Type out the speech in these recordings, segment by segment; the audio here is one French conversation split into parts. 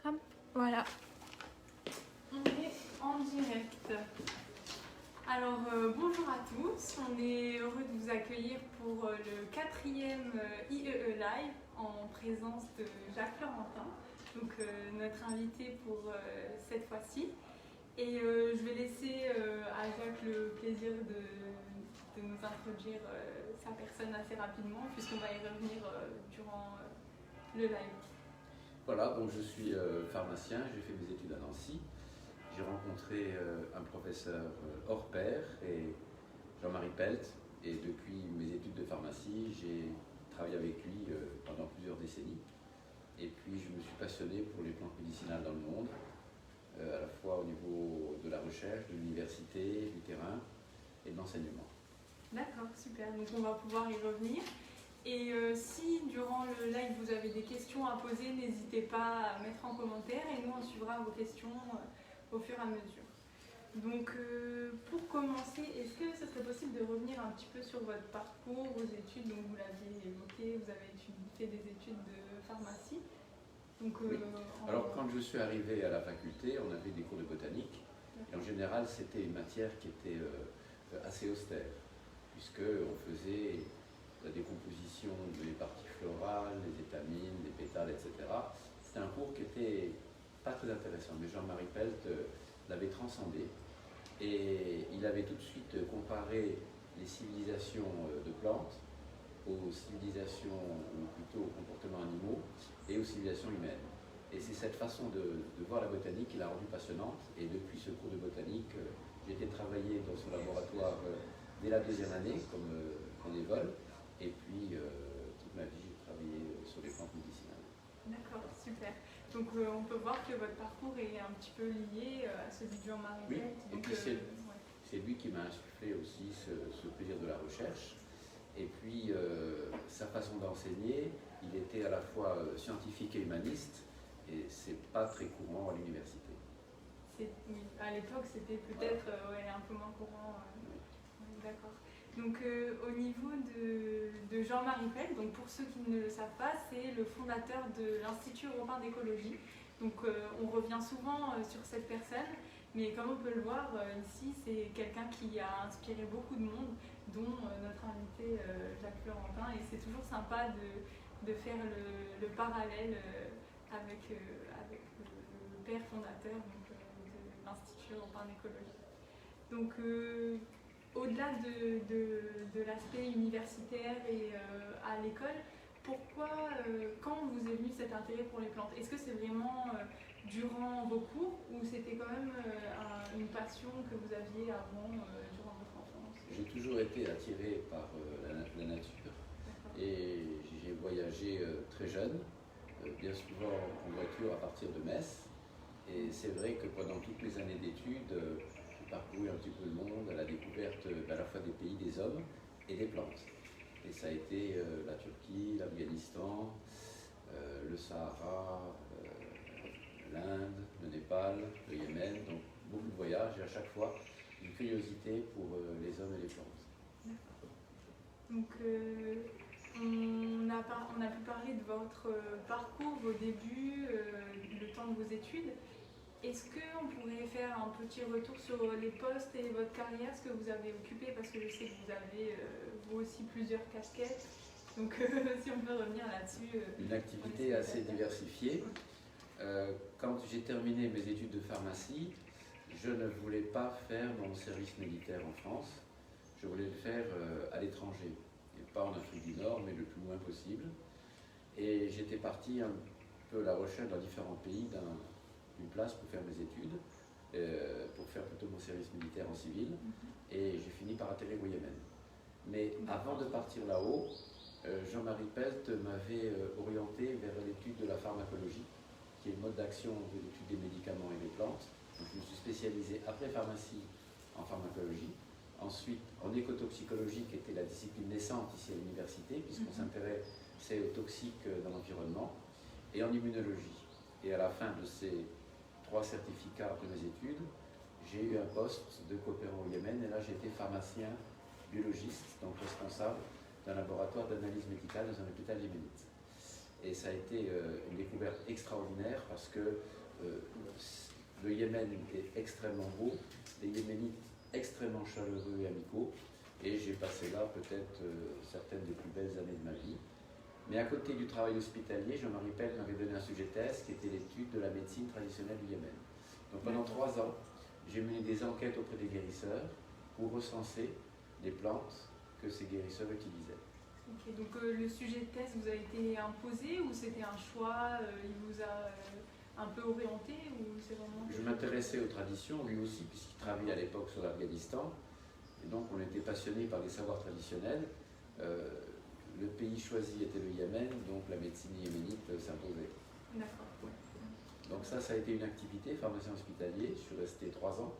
Hop, voilà. On est en direct. Alors bonjour à tous, on est heureux de vous accueillir pour le 4e IEE Live en présence de Jacques Florentin, donc notre invité pour cette fois-ci. Et je vais laisser à Jacques le plaisir de nous introduire sa personne assez rapidement, puisqu'on va y revenir durant le live. Voilà, donc je suis pharmacien, j'ai fait mes études à Nancy. J'ai rencontré un professeur hors pair, et Jean-Marie Pelt, et depuis mes études de pharmacie, j'ai travaillé avec lui pendant plusieurs décennies. Et puis je me suis passionné pour les plantes médicinales dans le monde, à la fois au niveau de la recherche, de l'université, du terrain et de l'enseignement. D'accord, super, donc on va pouvoir y revenir. Et si durant le live vous avez des questions à poser, n'hésitez pas à mettre en commentaire et nous on suivra vos questions au fur et à mesure. Donc pour commencer, est-ce que ce serait possible de revenir un petit peu sur votre parcours, vos études? Donc vous l'aviez évoqué, vous avez fait des études de pharmacie. Donc, oui. Alors quand je suis arrivé à la faculté, on avait des cours de botanique. Et en général c'était une matière qui était assez austère, puisqu'on faisait la décomposition des parties florales, des étamines, des pétales, etc. C'était un cours qui était pas très intéressant, mais Jean-Marie Pelt l'avait transcendé, et il avait tout de suite comparé les civilisations de plantes aux civilisations, ou plutôt aux comportements animaux, et aux civilisations humaines. Et c'est cette façon de voir la botanique qui l'a rendue passionnante, et depuis ce cours de botanique, j'ai été travailler dans son laboratoire dès la 2e année comme bénévole. Et puis, toute ma vie, j'ai travaillé sur les plantes médicinales. D'accord, super. Donc, on peut voir que votre parcours est un petit peu lié à celui de Jean-Marie Pelt. Oui, et puis c'est lui qui m'a insufflé aussi ce plaisir de la recherche. Et puis, sa façon d'enseigner, il était à la fois scientifique et humaniste, et c'est pas très courant à l'université. Oui, à l'époque, c'était peut-être un peu moins courant. D'accord. Donc au niveau de Jean-Marie Pelt, donc pour ceux qui ne le savent pas, c'est le fondateur de l'Institut européen d'écologie. Donc on revient souvent sur cette personne, mais comme on peut le voir ici, c'est quelqu'un qui a inspiré beaucoup de monde, dont notre invité Jacques Florentin, et c'est toujours sympa de faire le parallèle avec le père fondateur de l'Institut européen d'écologie. Donc au-delà de l'aspect universitaire et à l'école, pourquoi, quand vous est venu cet intérêt pour les plantes? Est-ce que c'est vraiment durant vos cours, ou c'était quand même une passion que vous aviez avant, durant votre enfance? J'ai toujours été attiré par la nature, et j'ai voyagé très jeune, bien souvent en voiture à partir de Metz. Et c'est vrai que pendant toutes mes années d'études, j'ai parcouru un petit peu le monde à la découverte à la fois des pays, des hommes et des plantes. Et ça a été la Turquie, l'Afghanistan, le Sahara, l'Inde, le Népal, le Yémen. Donc beaucoup de voyages, et à chaque fois une curiosité pour les hommes et les plantes. Donc on a pu parler de votre parcours, vos débuts, le temps de vos études. Est-ce qu'on pourrait faire un petit retour sur les postes et votre carrière, ce que vous avez occupé, parce que je sais que vous avez vous aussi plusieurs casquettes, donc si on peut revenir là-dessus. Une activité assez diversifiée. Quand j'ai terminé mes études de pharmacie, je ne voulais pas faire mon service militaire en France, je voulais le faire à l'étranger, et pas en Afrique du Nord, mais le plus loin possible. Et j'étais parti un peu à la recherche dans différents pays d'une place pour faire mes études, pour faire plutôt mon service militaire en civil, et j'ai fini par atterrir au Yémen. Mais avant de partir là-haut, Jean-Marie Pelt m'avait orienté vers l'étude de la pharmacologie, qui est le mode d'action de l'étude des médicaments et des plantes. Donc je me suis spécialisé après pharmacie en pharmacologie, ensuite en écotoxicologie, qui était la discipline naissante ici à l'université, puisqu'on s'intéressait aux toxiques dans l'environnement, et en immunologie. Et à la fin de ces 3 certificats après mes études, j'ai eu un poste de coopérant au Yémen, et là j'étais pharmacien biologiste, donc responsable d'un laboratoire d'analyse médicale dans un hôpital yéménite. Et ça a été une découverte extraordinaire parce que le Yémen est extrêmement beau, les Yéménites extrêmement chaleureux et amicaux, et j'ai passé là peut-être certaines des plus belles années de ma vie. Mais à côté du travail hospitalier, Jean-Marie Pell m'avait donné un sujet de thèse qui était l'étude de la médecine traditionnelle du Yémen. Donc pendant 3 ans, j'ai mené des enquêtes auprès des guérisseurs pour recenser les plantes que ces guérisseurs utilisaient. Ok, donc le sujet de thèse vous a été imposé ou c'était un choix, il vous a un peu orienté ou c'est vraiment... Je m'intéressais aux traditions, lui aussi, puisqu'il travaillait à l'époque sur l'Afghanistan. Et donc on était passionnés par les savoirs traditionnels. Le pays choisi était le Yémen, donc la médecine yéménite s'imposait. D'accord. Donc ça a été une activité, pharmacien hospitalier, je suis resté 3 ans.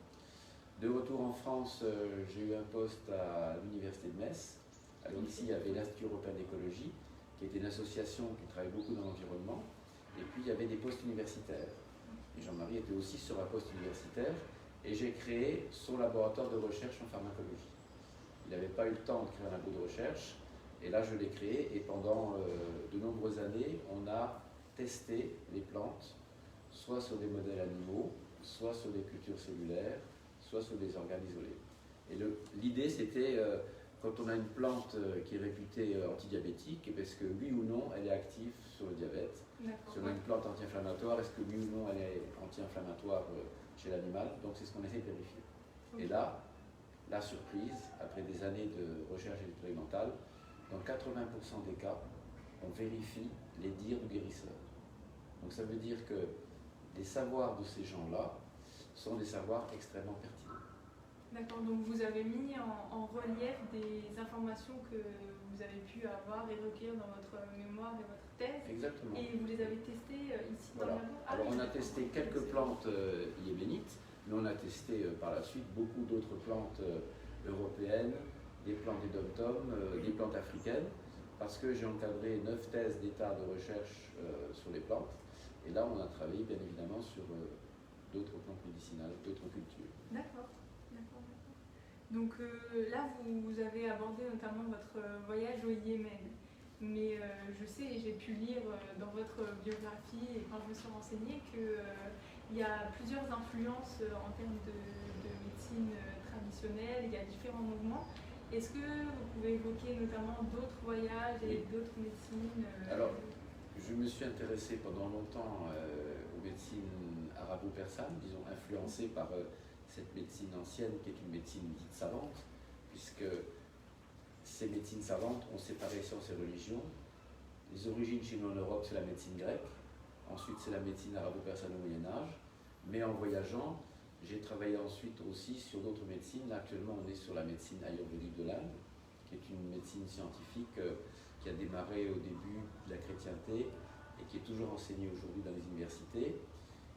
De retour en France, j'ai eu un poste à l'université de Metz. Alors ici, il y avait l'Institut européen d'écologie, qui était une association qui travaille beaucoup dans l'environnement. Et puis, il y avait des postes universitaires. Et Jean-Marie était aussi sur un poste universitaire. Et j'ai créé son laboratoire de recherche en pharmacologie. Il n'avait pas eu le temps de créer un labo de recherche. Et là, je l'ai créé. Et pendant de nombreuses années, on a testé les plantes, soit sur des modèles animaux, soit sur des cultures cellulaires, soit sur des organes isolés. Et l'idée, c'était... quand on a une plante qui est réputée antidiabétique, est-ce que oui ou non elle est active sur le diabète? Si on a une plante anti-inflammatoire, est-ce que oui ou non elle est anti-inflammatoire chez l'animal? Donc c'est ce qu'on essaie de vérifier. Et là, la surprise, après des années de recherche expérimentale, dans 80% des cas, on vérifie les dires du guérisseur. Donc ça veut dire que les savoirs de ces gens-là sont des savoirs extrêmement pertinents. D'accord, donc vous avez mis en relief des informations que vous avez pu avoir et recueillir dans votre mémoire et votre thèse. Exactement. Et vous les avez testées ici voilà. dans le labo. Alors on a testé quelques plantes yéménites, mais on a testé par la suite beaucoup d'autres plantes européennes, des plantes des dom-tom, des plantes africaines, parce que j'ai encadré 9 thèses d'état de recherche sur les plantes. Et là, on a travaillé bien évidemment sur d'autres plantes médicinales, d'autres cultures. D'accord. Donc là, vous avez abordé notamment votre voyage au Yémen. Mais je sais, et j'ai pu lire dans votre biographie et quand je me suis renseignée qu'il y a plusieurs influences en termes de médecine traditionnelle, il y a différents mouvements. Est-ce que vous pouvez évoquer notamment d'autres voyages et d'autres médecines Alors, je me suis intéressé pendant longtemps aux médecines arabo-persanes, disons influencées par cette médecine ancienne qui est une médecine dite savante, puisque ces médecines savantes ont séparé science et religion. Les origines chez nous en Europe, c'est la médecine grecque, ensuite c'est la médecine arabo-persane au Moyen-Âge, mais en voyageant, j'ai travaillé ensuite aussi sur d'autres médecines. Là, actuellement, on est sur la médecine ayurvédique de l'Inde, qui est une médecine scientifique qui a démarré au début de la chrétienté et qui est toujours enseignée aujourd'hui dans les universités.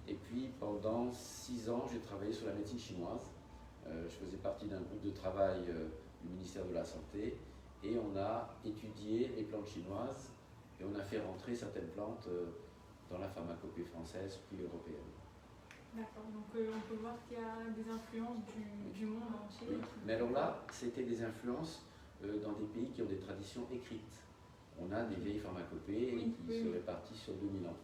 Et puis pendant 6 ans, j'ai travaillé sur la médecine chinoise. Je faisais partie d'un groupe de travail du ministère de la Santé et on a étudié les plantes chinoises et on a fait rentrer certaines plantes dans la pharmacopée française puis européenne. D'accord, donc on peut voir qu'il y a des influences du monde entier. Oui. Mais alors là, c'était des influences dans des pays qui ont des traditions écrites. On a des vieilles pharmacopées qui se répartissent sur 2000 ans.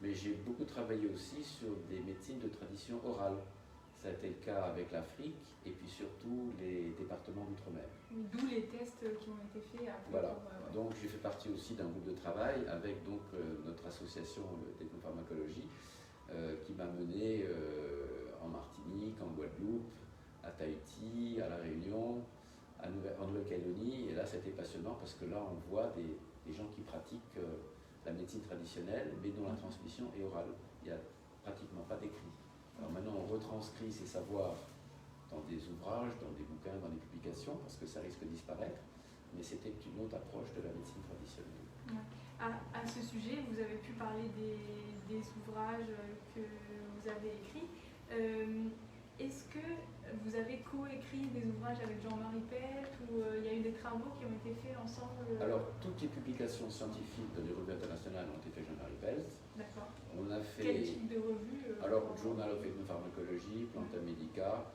Mais j'ai beaucoup travaillé aussi sur des médecines de tradition orale. Ça a été le cas avec l'Afrique et puis surtout les départements d'outre-mer. D'où les tests qui ont été faits après. Voilà. Donc j'ai fait partie aussi d'un groupe de travail avec donc, notre association d'ethnopharmacologie qui m'a mené en Martinique, en Guadeloupe, à Tahiti, à La Réunion, en Nouvelle-Calédonie. Et là c'était passionnant parce que là on voit des gens qui pratiquent la médecine traditionnelle, mais dont la transmission est orale. Il n'y a pratiquement pas d'écrit. Alors maintenant, on retranscrit ces savoirs dans des ouvrages, dans des bouquins, dans des publications, parce que ça risque de disparaître, mais c'était une autre approche de la médecine traditionnelle. Ouais. À ce sujet, vous avez pu parler des ouvrages que vous avez écrits. Est-ce que vous avez coécrit des ouvrages avec Jean-Marie Pell ou il y a eu des travaux qui ont été faits ensemble Alors, toutes les publications scientifiques dans les revues internationales ont été faites Jean-Marie Pell. D'accord. On a fait... Quel type de revue Alors, Journal of Ethnopharmacology, Planta Medica,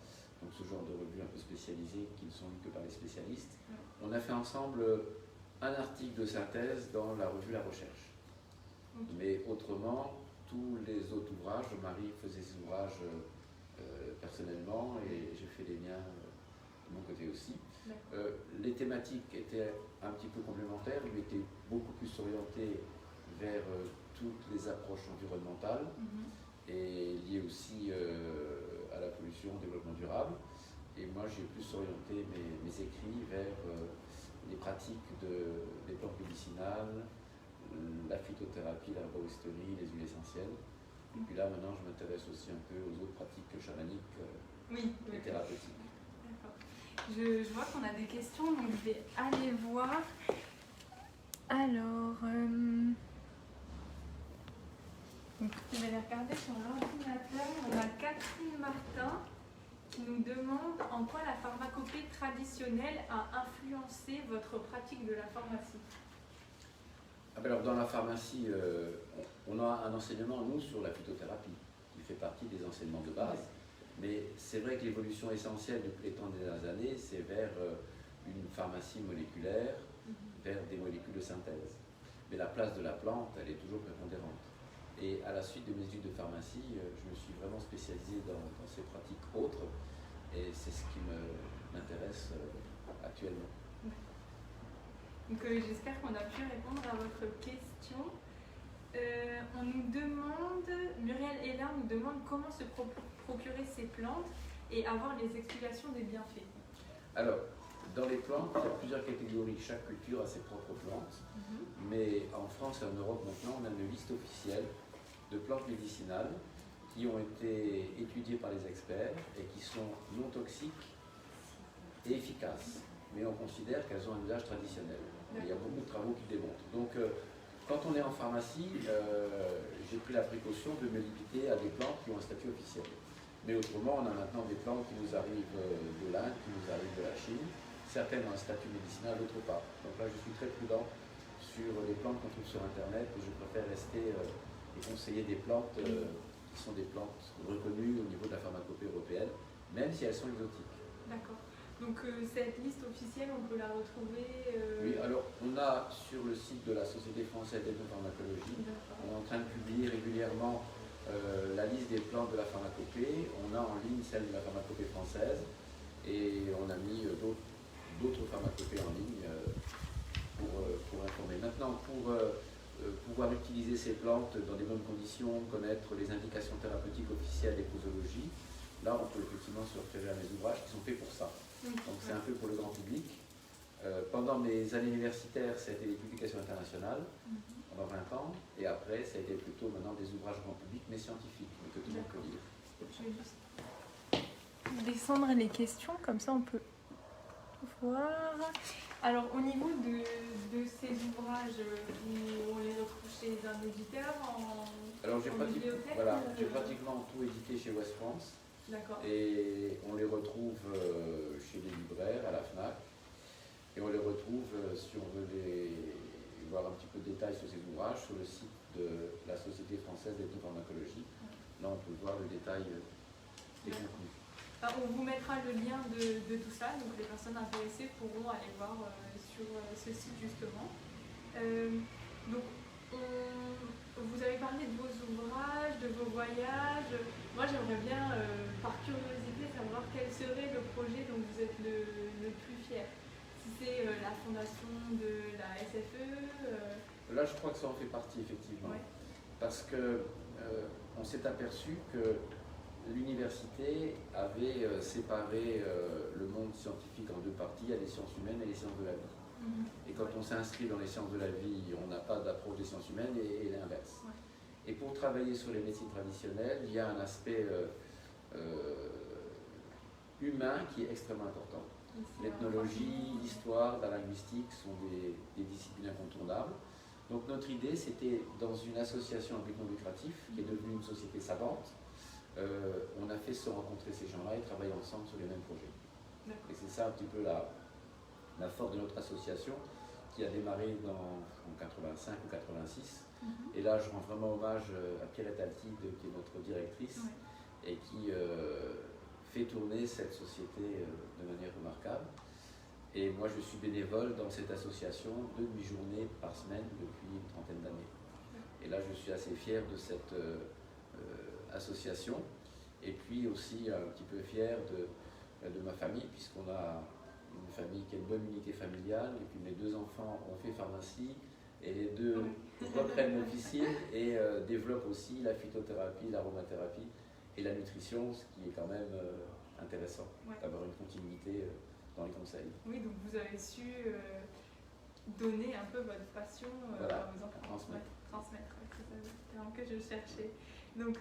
donc ce genre de revues un peu spécialisées qui ne sont lues que par les spécialistes. On a fait ensemble un article de synthèse dans la revue La Recherche. Ok. Mais autrement, tous les autres ouvrages, Marie faisait ses ouvrages personnellement et j'ai fait les miens de mon côté aussi. Les thématiques étaient un petit peu complémentaires, lui était beaucoup plus orienté vers toutes les approches environnementales et liées aussi à la pollution, au développement durable. Et moi, j'ai plus orienté mes écrits vers les pratiques des plantes médicinales, la phytothérapie, l'herboristerie, les huiles essentielles. Et puis là, maintenant, je m'intéresse aussi un peu aux autres pratiques chamaniques et thérapeutiques. D'accord. Je vois qu'on a des questions, donc je vais aller voir. Alors, donc, je vais les regarder sur l'ordinateur. On a Catherine Martin qui nous demande en quoi la pharmacopée traditionnelle a influencé votre pratique de la pharmacie. Alors, dans la pharmacie, on a un enseignement, nous, sur la phytothérapie, qui fait partie des enseignements de base. Mais c'est vrai que l'évolution essentielle depuis les 30 dernières années, c'est vers une pharmacie moléculaire, vers des molécules de synthèse. Mais la place de la plante, elle est toujours prépondérante. Et à la suite de mes études de pharmacie, je me suis vraiment spécialisé dans ces pratiques autres. Et c'est ce qui m'intéresse actuellement. Donc j'espère qu'on a pu répondre à votre question. On nous demande, Muriel Hélin nous demande comment se procurer ces plantes et avoir les explications des bienfaits. Alors, dans les plantes, il y a plusieurs catégories. Chaque culture a ses propres plantes. Mais en France et en Europe maintenant, on a une liste officielle de plantes médicinales qui ont été étudiées par les experts et qui sont non toxiques et efficaces. Mais on considère qu'elles ont un usage traditionnel. Il y a beaucoup de travaux qui le démontrent. Donc, quand on est en pharmacie, j'ai pris la précaution de me limiter à des plantes qui ont un statut officiel. Mais autrement, on a maintenant des plantes qui nous arrivent de l'Inde, qui nous arrivent de la Chine. Certaines ont un statut médicinal, d'autres pas. Donc là, je suis très prudent sur les plantes qu'on trouve sur Internet et je préfère rester et conseiller des plantes qui sont des plantes reconnues au niveau de la pharmacopée européenne, même si elles sont exotiques. D'accord. Donc cette liste officielle, on peut la retrouver Oui, alors on a sur le site de la Société française d'ethnopharmacologie, on est en train de publier régulièrement la liste des plantes de la pharmacopée. On a en ligne celle de la pharmacopée française et on a mis d'autres pharmacopées en ligne pour informer. Maintenant, pour pouvoir utiliser ces plantes dans des bonnes conditions, connaître les indications thérapeutiques officielles des posologies, là on peut effectivement se référer à mes ouvrages qui sont faits pour ça. Donc c'est un peu pour le grand public. Pendant mes années universitaires, ça a été des publications internationales pendant 20 ans, et après ça a été plutôt maintenant des ouvrages grand public mais scientifiques, mais que tout le monde peut lire. Je vais juste descendre les questions, comme ça on peut voir. Alors au niveau de ces ouvrages, on les retrouve chez un éditeur Alors j'ai pratiquement tout édité chez Ouest France. D'accord. Et on les retrouve chez les libraires, à la FNAC, et on les retrouve, si on veut voir un petit peu de détails sur ces ouvrages, sur le site de la Société française d'ethnopharmacologie. Là on peut voir le détail des contenus. On vous mettra le lien de tout ça, donc les personnes intéressées pourront aller voir sur ce site justement. Donc, vous avez parlé de vos ouvrages, de vos voyages. Moi, j'aimerais bien, par curiosité, savoir quel serait le projet dont vous êtes le plus fier. Si c'est la fondation de la SFE. Là, je crois que ça en fait partie, effectivement. Ouais. Parce que on s'est aperçu que l'université avait séparé le monde scientifique en deux parties, il y a les sciences humaines et les sciences de la vie. Et quand on s'inscrit dans les sciences de la vie, on n'a pas d'approche des sciences humaines et l'inverse. Ouais. Et pour travailler sur les médecines traditionnelles, il y a un aspect humain qui est extrêmement important. L'ethnologie, l'histoire, la linguistique sont des disciplines incontournables. Donc notre idée, c'était dans une association à but non lucratif, qui est devenue une société savante, on a fait se rencontrer ces gens-là et travailler ensemble sur les mêmes projets. Et c'est ça un petit peu la force de notre association qui a démarré en 85 ou 86. Et là, je rends vraiment hommage à Pierrette Altide, qui est notre directrice, et qui fait tourner cette société de manière remarquable. Et moi, je suis bénévole dans cette association 2 demi-journées par semaine depuis une trentaine d'années. Et là, je suis assez fier de cette association. Et puis aussi un petit peu fier de ma famille, puisqu'on a une famille qui a une bonne unité familiale. Et puis mes 2 enfants ont fait pharmacie. Et les 2 reprennent l'officine et développent aussi la phytothérapie, l'aromathérapie et la nutrition, ce qui est quand même intéressant d'avoir une continuité dans les conseils. Oui, donc vous avez su donner un peu votre passion voilà, à vos enfants. Transmettre. C'est ça le terme que je cherchais. Donc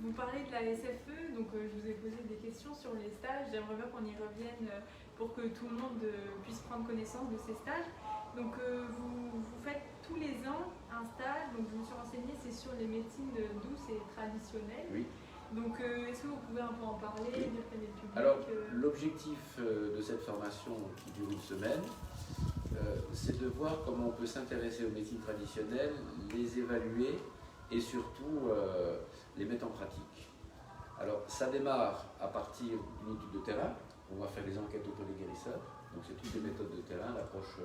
vous parlez de la SFE, donc je vous ai posé des questions sur les stages. J'aimerais bien qu'on y revienne pour que tout le monde puisse prendre connaissance de ces stages. Donc vous faites tous les ans un stage, donc je me suis renseignée, c'est sur les médecines douces et traditionnelles. Oui. Donc est-ce que vous pouvez un peu en parler, dire quel est le public? Alors l'objectif de cette formation qui dure une semaine, c'est de voir comment on peut s'intéresser aux médecines traditionnelles, les évaluer et surtout les mettre en pratique. Alors ça démarre à partir d'une étude de terrain, on va faire des enquêtes auprès des guérisseurs, donc c'est toutes les méthodes de terrain, l'approche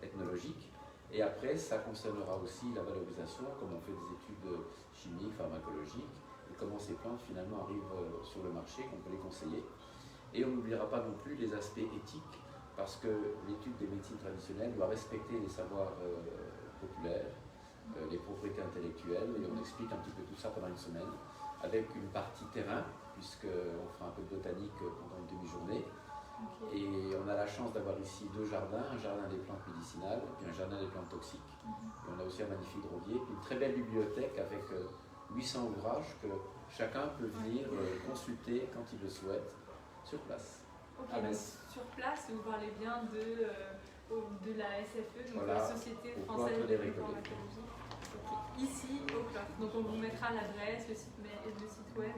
ethnologique, et après ça concernera aussi la valorisation, comment on fait des études chimiques, pharmacologiques, et comment ces plantes finalement arrivent sur le marché, qu'on peut les conseiller. Et on n'oubliera pas non plus les aspects éthiques, parce que l'étude des médecines traditionnelles doit respecter les savoirs populaires, les propriétés intellectuelles, et on explique un petit peu tout ça pendant une semaine, avec une partie terrain, puisqu'on fera un peu de botanique pendant une demi-journée. Okay. Et on a la chance d'avoir ici 2 jardins, un jardin des plantes médicinales, et puis un jardin des plantes toxiques. Et on a aussi un magnifique rosier, puis une très belle bibliothèque avec 800 ouvrages que chacun peut venir consulter quand il le souhaite, sur place. Ok, donc sur place, vous parlez bien de la SFE, donc voilà, la Société Française de Pharmacologie. Ici, au CLOF. Donc on vous mettra l'adresse, le site web,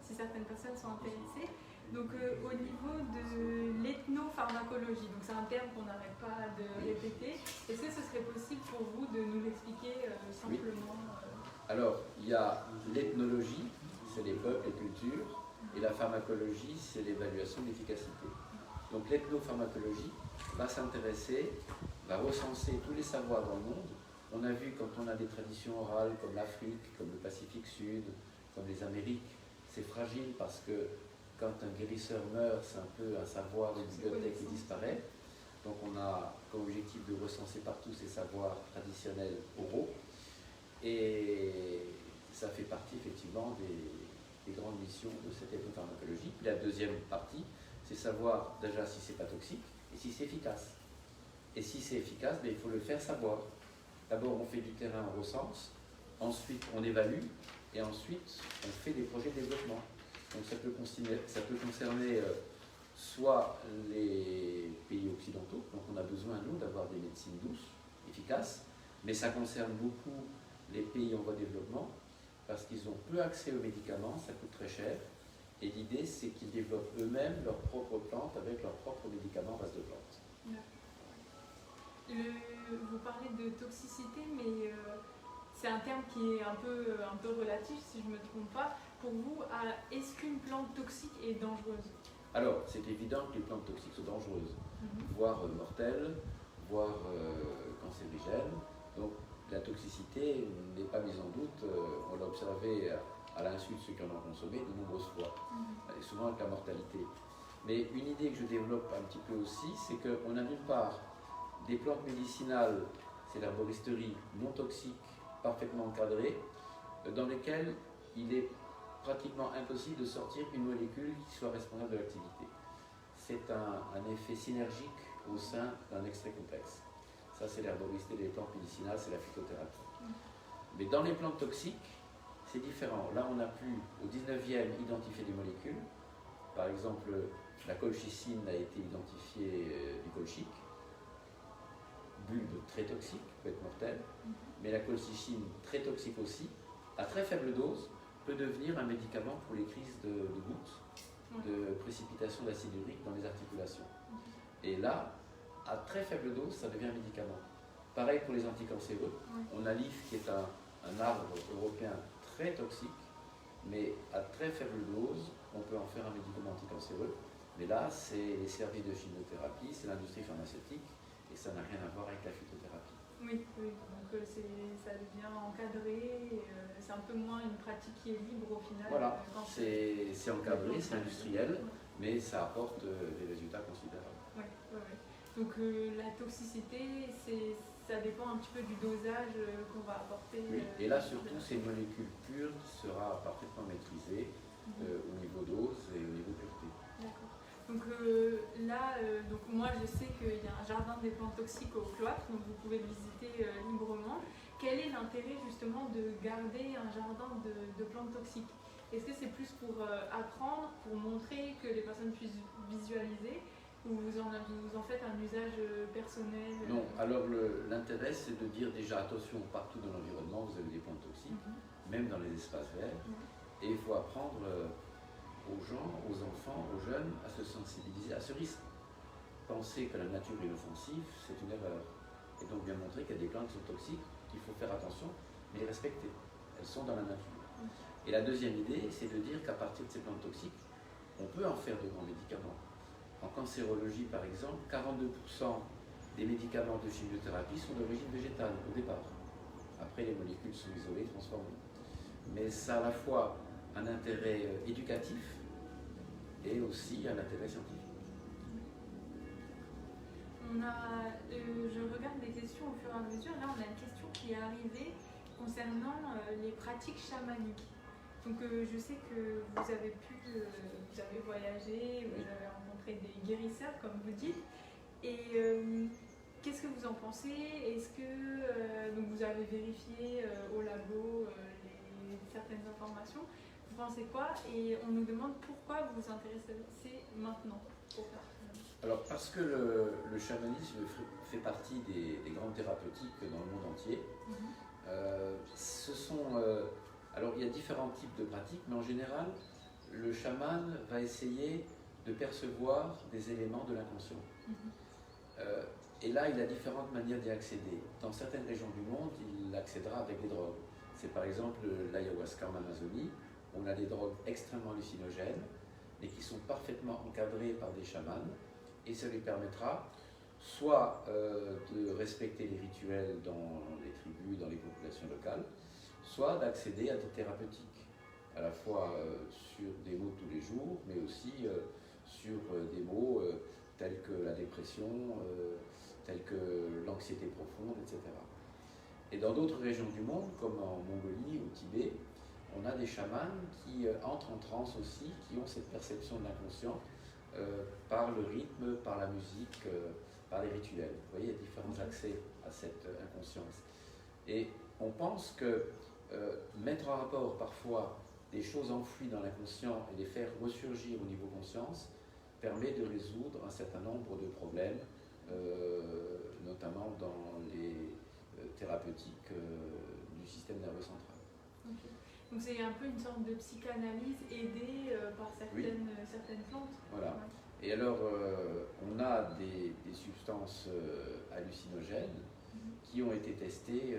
si certaines personnes sont intéressées. Donc au niveau de l'ethnopharmacologie, donc c'est un terme qu'on n'arrête pas de répéter, est-ce que ce serait possible pour vous de nous l'expliquer simplement? Alors, il y a l'ethnologie, c'est les peuples, les cultures, et la pharmacologie, c'est l'évaluation de l'efficacité. Donc l'ethnopharmacologie va s'intéresser, va recenser tous les savoirs dans le monde. On a vu quand on a des traditions orales comme l'Afrique, comme le Pacifique Sud, comme les Amériques, c'est fragile parce que quand un guérisseur meurt, c'est un peu un savoir, une bibliothèque qui disparaît. Donc on a comme objectif de recenser partout ces savoirs traditionnels oraux. Et ça fait partie effectivement des grandes missions de cette ethnopharmacologie. La deuxième partie, c'est savoir déjà si c'est pas toxique et si c'est efficace. Et si c'est efficace, il faut le faire savoir. D'abord, on fait du terrain, on recense, ensuite on évalue, et ensuite on fait des projets de développement. Donc ça peut concerner soit les pays occidentaux, donc on a besoin, nous, d'avoir des médecines douces, efficaces, mais ça concerne beaucoup les pays en voie de développement, parce qu'ils ont peu accès aux médicaments, ça coûte très cher, et l'idée c'est qu'ils développent eux-mêmes leurs propres plantes avec leurs propres médicaments à base de plantes. Vous parlez de toxicité, mais c'est un terme qui est un peu relatif, si je ne me trompe pas. Pour vous, est-ce qu'une plante toxique est dangereuse? Alors, c'est évident que les plantes toxiques sont dangereuses, voire mortelles, voire cancérigènes. Donc, la toxicité n'est pas mise en doute. On l'a observé à l'insu de ceux qui en ont consommé de nombreuses fois, et souvent avec la mortalité. Mais une idée que je développe un petit peu aussi, c'est qu'on a d'une part des plantes médicinales, c'est l'herboristerie non toxique, parfaitement encadrée, dans lesquelles il est pratiquement impossible de sortir une molécule qui soit responsable de l'activité. C'est un effet synergique au sein d'un extrait complexe. Ça, c'est l'herboristerie des plantes médicinales, c'est la phytothérapie. Mais dans les plantes toxiques, c'est différent. Là, on a pu, au 19e, identifier des molécules. Par exemple, la colchicine a été identifiée du colchique. Bulbe très toxique, peut être mortel. Mais la colchicine, très toxique aussi, à très faible dose, peut devenir un médicament pour les crises de gouttes, de précipitation d'acide urique dans les articulations. Et là, à très faible dose, ça devient un médicament. Pareil pour les anticancéreux. On a l'if qui est un arbre européen très toxique, mais à très faible dose, on peut en faire un médicament anticancéreux. Mais là, c'est les services de chimiothérapie, c'est l'industrie pharmaceutique, et ça n'a rien à voir avec la phytothérapie. Oui, oui. Donc ça devient encadré, c'est un peu moins une pratique qui est libre au final. Voilà, c'est encadré, c'est industriel, mais ça apporte des résultats considérables. Oui, oui, oui. Donc la toxicité, ça dépend un petit peu du dosage qu'on va apporter. Oui, et là surtout c'est une molécule pure qui sera parfaitement maîtrisée au niveau dose et au niveau pureté. D'accord. Donc là, donc moi je sais qu'il y a un jardin des plantes toxiques au cloître, donc vous pouvez le visiter librement. Quel est l'intérêt justement de garder un jardin de plantes toxiques? Est-ce que c'est plus pour apprendre, pour montrer que les personnes puissent visualiser, ou vous en faites un usage personnel? Non, alors l'intérêt c'est de dire déjà attention, partout dans l'environnement vous avez des plantes toxiques, même dans les espaces verts, et il faut apprendre aux gens, aux enfants, aux jeunes à se sensibiliser à ce risque. Penser que la nature est offensive, c'est une erreur. Et donc bien montrer qu'il y a des plantes qui sont toxiques, qu'il faut faire attention, mais les respecter. Elles sont dans la nature. Et la deuxième idée, c'est de dire qu'à partir de ces plantes toxiques, on peut en faire de grands médicaments. En cancérologie, par exemple, 42% des médicaments de chimiothérapie sont d'origine végétale au départ. Après, les molécules sont isolées, transformées. Mais ça a à la fois un intérêt éducatif et aussi un intérêt scientifique. Je regarde les questions au fur et à mesure. Là, on a une question qui est arrivée concernant les pratiques chamaniques. Donc, je sais que vous avez voyagé, vous avez rencontré des guérisseurs, comme vous dites. Et qu'est-ce que vous en pensez? Est-ce que donc vous avez vérifié au labo certaines informations? Vous pensez quoi? Et on nous demande pourquoi vous vous intéressez maintenant pour faire. Alors, parce que le chamanisme fait partie des grandes thérapeutiques dans le monde entier. Alors, il y a différents types de pratiques, mais en général, le chaman va essayer de percevoir des éléments de l'inconscient. Et là, il a différentes manières d'y accéder. Dans certaines régions du monde, il accédera avec des drogues. C'est par exemple l'ayahuasca en Amazonie. On a des drogues extrêmement hallucinogènes, mais qui sont parfaitement encadrées par des chamans. Et ça lui permettra soit de respecter les rituels dans les tribus, dans les populations locales, soit d'accéder à des thérapeutiques, à la fois sur des maux de tous les jours, mais aussi sur des maux tels que la dépression, tels que l'anxiété profonde, etc. Et dans d'autres régions du monde, comme en Mongolie, au Tibet, on a des chamans qui entrent en transe aussi, qui ont cette perception de l'inconscient, par le rythme, par la musique, par les rituels. Vous voyez, il y a différents accès à cette inconscience. Et on pense que mettre en rapport parfois des choses enfouies dans l'inconscient et les faire ressurgir au niveau conscience permet de résoudre un certain nombre de problèmes, notamment dans les thérapeutiques du système nerveux central. Okay. Donc c'est un peu une sorte de psychanalyse aidée par certaines plantes. Voilà. Ouais. Et alors, on a des substances hallucinogènes qui ont été testées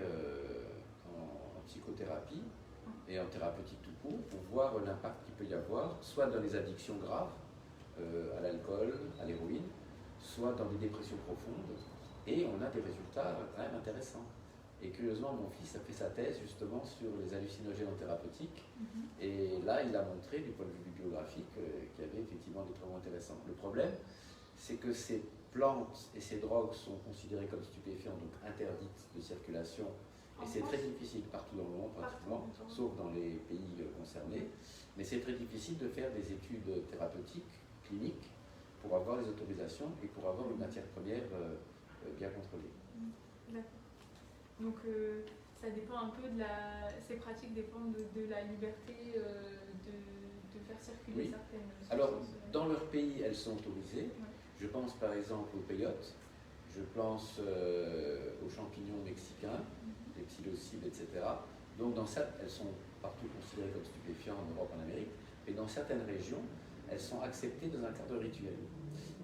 en psychothérapie et en thérapeutique tout court pour voir l'impact qu'il peut y avoir, soit dans les addictions graves, à l'alcool, à l'héroïne, soit dans des dépressions profondes. Et on a des résultats quand même intéressants. Et curieusement, mon fils a fait sa thèse justement sur les hallucinogènes en thérapeutique. Et là, il a montré, du point de vue bibliographique, qu'il y avait effectivement des travaux intéressants. Le problème, c'est que ces plantes et ces drogues sont considérées comme stupéfiants, donc interdites de circulation. Et c'est très difficile partout dans le monde, pratiquement, sauf dans les pays concernés. Mais c'est très difficile de faire des études thérapeutiques, cliniques, pour avoir les autorisations et pour avoir une matière première bien contrôlée. D'accord. Donc ça dépend un peu ces pratiques dépendent de la liberté de faire circuler certaines substances. Alors, dans leur pays, elles sont autorisées. Je pense par exemple au peyote, je pense aux champignons mexicains, les psilocibe, etc. Donc elles sont partout considérées comme stupéfiants en Europe, en Amérique, mais dans certaines régions, elles sont acceptées dans un cadre rituel.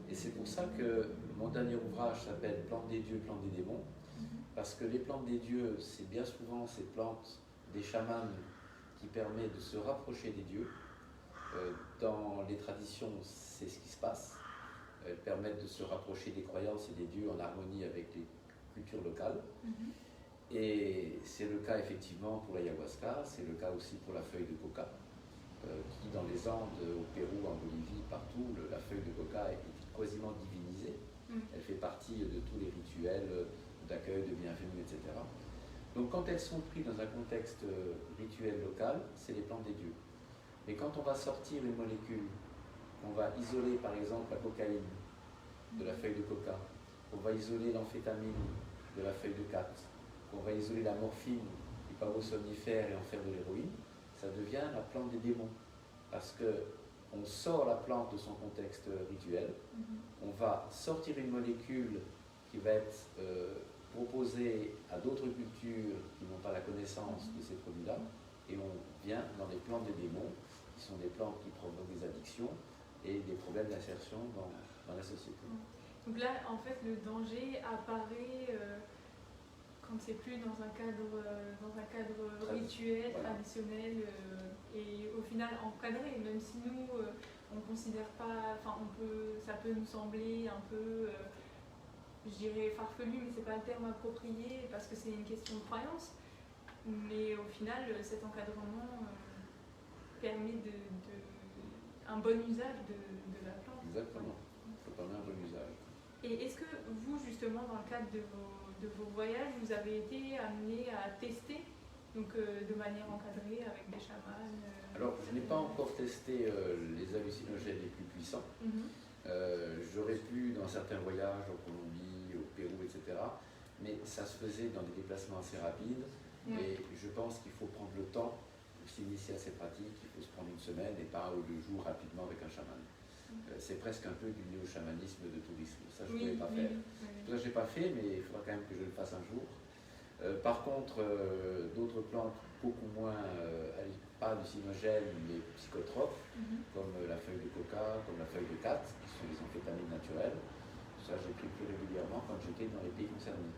Et c'est pour ça que mon dernier ouvrage s'appelle « Plantes des dieux, plantes des démons », parce que les plantes des dieux, c'est bien souvent ces plantes des chamans qui permettent de se rapprocher des dieux. Dans les traditions, c'est ce qui se passe. Elles permettent de se rapprocher des croyances et des dieux en harmonie avec les culture locale. Mhm. Et c'est le cas effectivement pour l'ayahuasca, c'est le cas aussi pour la feuille de coca, qui dans les Andes, au Pérou, en Bolivie, partout, la feuille de coca est quasiment divinisée. Elle fait partie de tous les rituels d'accueil, de bienvenue, etc. Donc quand elles sont prises dans un contexte rituel local, c'est les plantes des dieux. Mais quand on va sortir une molécule, on va isoler par exemple la cocaïne de la feuille de coca, on va isoler l'amphétamine de la feuille de cat, on va isoler la morphine du parosomnifère et en faire de l'héroïne, ça devient la plante des démons. Parce qu'on sort la plante de son contexte rituel, on va sortir une molécule qui va être proposée à d'autres cultures qui n'ont pas la connaissance de ces produits-là, et on vient dans les plantes des démons, qui sont des plantes qui provoquent des addictions et des problèmes d'insertion dans la société. Donc là, en fait, le danger apparaît quand c'est plus dans un cadre rituel, voilà, traditionnel et au final encadré, même si nous on considère pas, enfin ça peut nous sembler un peu, je dirais farfelu, mais c'est pas le terme approprié parce que c'est une question de croyance. Mais au final, cet encadrement permet un bon usage de la plante. Exactement, ça permet un bon usage. Et est-ce que vous, justement, dans le cadre de vos voyages, vous avez été amené à tester donc, de manière encadrée avec des chamans Alors, je n'ai pas encore testé les hallucinogènes les plus puissants. J'aurais pu, dans certains voyages, en Colombie, au Pérou, etc., mais ça se faisait dans des déplacements assez rapides. Et je pense qu'il faut prendre le temps pour s'initier à ces pratiques. Il faut se prendre une semaine et pas 2 jours rapidement avec un chaman. C'est presque un peu du néo-chamanisme de tourisme. Ça, je ne pouvais pas faire. Ça, je n'ai pas fait, mais il faudra quand même que je le fasse un jour. Par contre, d'autres plantes beaucoup moins, pas hallucinogènes, mais psychotropes, comme la feuille de coca, comme la feuille de cat, qui sont les amphétamines naturelles. Ça, j'ai pris plus régulièrement quand j'étais dans les pays concernés.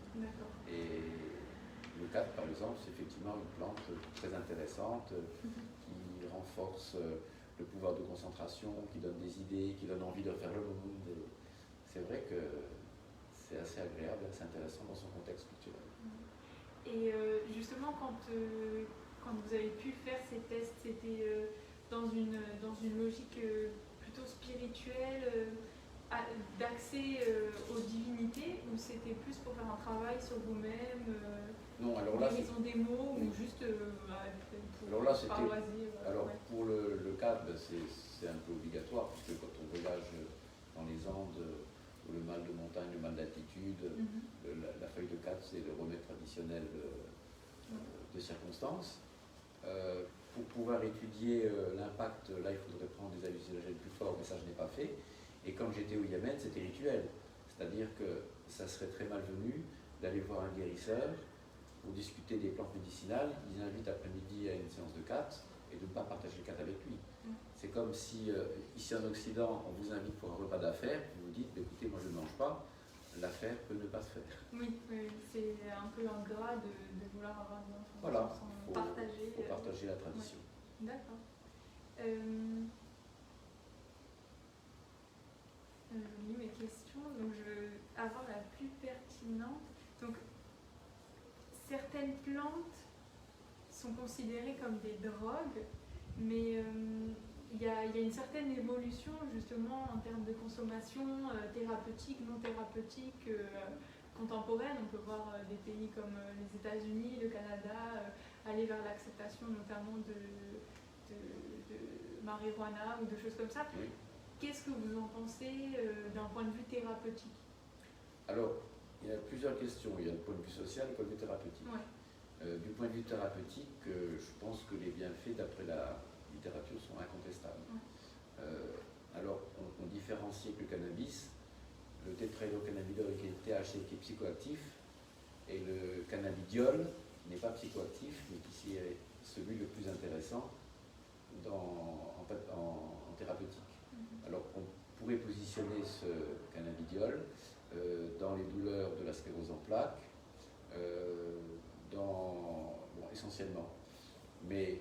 Et le cat, par exemple, c'est effectivement une plante très intéressante qui renforce le pouvoir de concentration, qui donne des idées, qui donne envie de faire le monde. C'est vrai que c'est assez agréable, assez intéressant dans son contexte culturel. Et justement, quand vous avez pu faire ces tests, c'était dans une logique plutôt spirituelle, d'accès aux divinités, ou c'était plus pour faire un travail sur vous-même, non, alors là, guérison des mots, ou juste alors là, par loisir pour le cadre, c'est un peu obligatoire, puisque quand on voyage dans les Andes, où le mal de montagne, le mal d'altitude, la feuille de cat, c'est le remède traditionnel de circonstance. Pour pouvoir étudier l'impact, là, il faudrait prendre des hallucinogènes plus forts, mais ça, je n'ai pas fait. Et quand j'étais au Yémen, c'était rituel. C'est-à-dire que ça serait très malvenu d'aller voir un guérisseur pour discuter des plantes médicinales. Ils invitent après-midi à une séance de cat et de ne pas partager le cat avec lui. C'est comme si, ici en Occident, on vous invite pour un repas d'affaires, vous vous dites, écoutez, moi je ne mange pas, l'affaire peut ne pas se faire. Oui, c'est un peu ingrat de vouloir avoir des enfants voilà, sans partager. Faut partager la tradition. Ouais. D'accord. Je lis mes questions, donc je vais avoir la plus pertinente. Donc, certaines plantes sont considérées comme des drogues, mais il y a une certaine évolution justement en termes de consommation thérapeutique, non thérapeutique, contemporaine. On peut voir des pays comme les États-Unis, le Canada, aller vers l'acceptation notamment de marijuana ou de choses comme ça. Oui. Qu'est-ce que vous en pensez d'un point de vue thérapeutique? Alors, il y a plusieurs questions. Il y a le point de vue social et le point de vue thérapeutique. Du point de vue thérapeutique, je pense que les bienfaits, d'après la littérature, sont incontestables. Alors, on différencie avec le cannabis, le tétrahydrocannabinol qui est THC, qui est psychoactif, et le cannabidiol, qui n'est pas psychoactif, mais qui est celui le plus intéressant en thérapeutique. Alors, on pourrait positionner ce cannabidiol dans les douleurs de la sclérose en plaques, essentiellement. Mais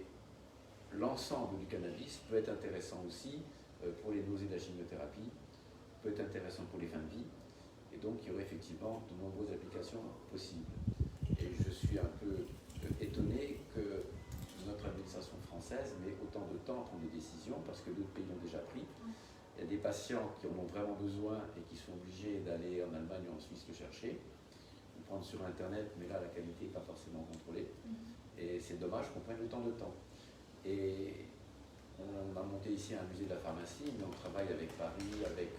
l'ensemble du cannabis peut être intéressant aussi pour les nausées de la chimiothérapie, peut être intéressant pour les fins de vie. Et donc, il y aurait effectivement de nombreuses applications possibles. Et je suis un peu étonné que notre administration française met autant de temps à prendre des décisions parce que d'autres pays l'ont déjà pris. Il y a des patients qui en ont vraiment besoin et qui sont obligés d'aller en Allemagne ou en Suisse le chercher, ou prendre sur Internet, mais là la qualité n'est pas forcément contrôlée. Et c'est dommage qu'on prenne autant de temps. Et on a monté ici un musée de la pharmacie, mais on travaille avec Paris, avec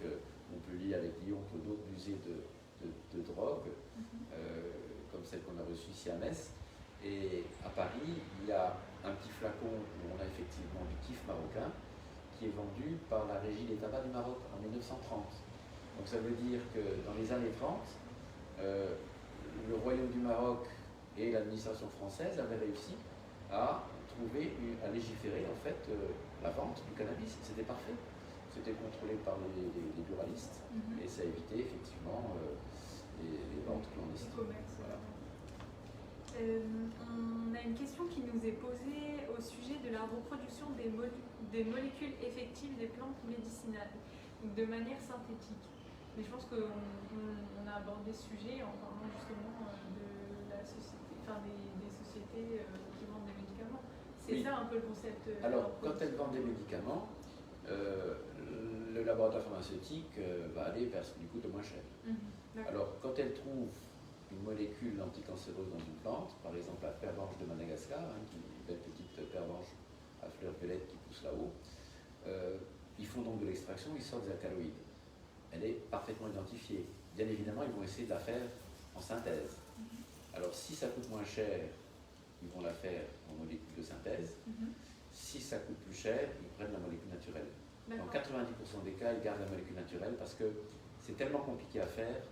Montpellier, avec Lyon, pour d'autres musées de drogue, comme celle qu'on a reçue ici à Metz. Et à Paris, il y a un petit flacon où on a effectivement du kiff marocain qui est vendu par la Régie des tabacs du Maroc en 1930. Donc ça veut dire que dans les années 30, le Royaume du Maroc et l'administration française avaient réussi à légiférer en fait la vente du cannabis. C'était parfait. C'était contrôlé par les buralistes et ça évitait effectivement les ventes clandestines. Voilà. On a une question qui nous est posée au sujet de la reproduction des molécules effectives des plantes médicinales, de manière synthétique. Mais je pense qu'on a abordé ce sujet en parlant justement de la société, des sociétés qui vendent des médicaments. C'est ça un peu le concept. Alors, quand elles vendent des médicaments, le laboratoire pharmaceutique va aller vers ce qui lui coûte le moins cher. Alors, quand elle trouve une molécule anticancéreuse dans une plante, par exemple la pervenche de Madagascar, qui est une belle petite pervenche à fleurs violettes qui pousse là-haut, ils font donc de l'extraction, ils sortent des alcaloïdes. Elle est parfaitement identifiée. Bien évidemment, ils vont essayer de la faire en synthèse. Alors, si ça coûte moins cher, ils vont la faire en molécule de synthèse. Si ça coûte plus cher, ils prennent la molécule naturelle. Dans 90% des cas, ils gardent la molécule naturelle parce que c'est tellement compliqué à faire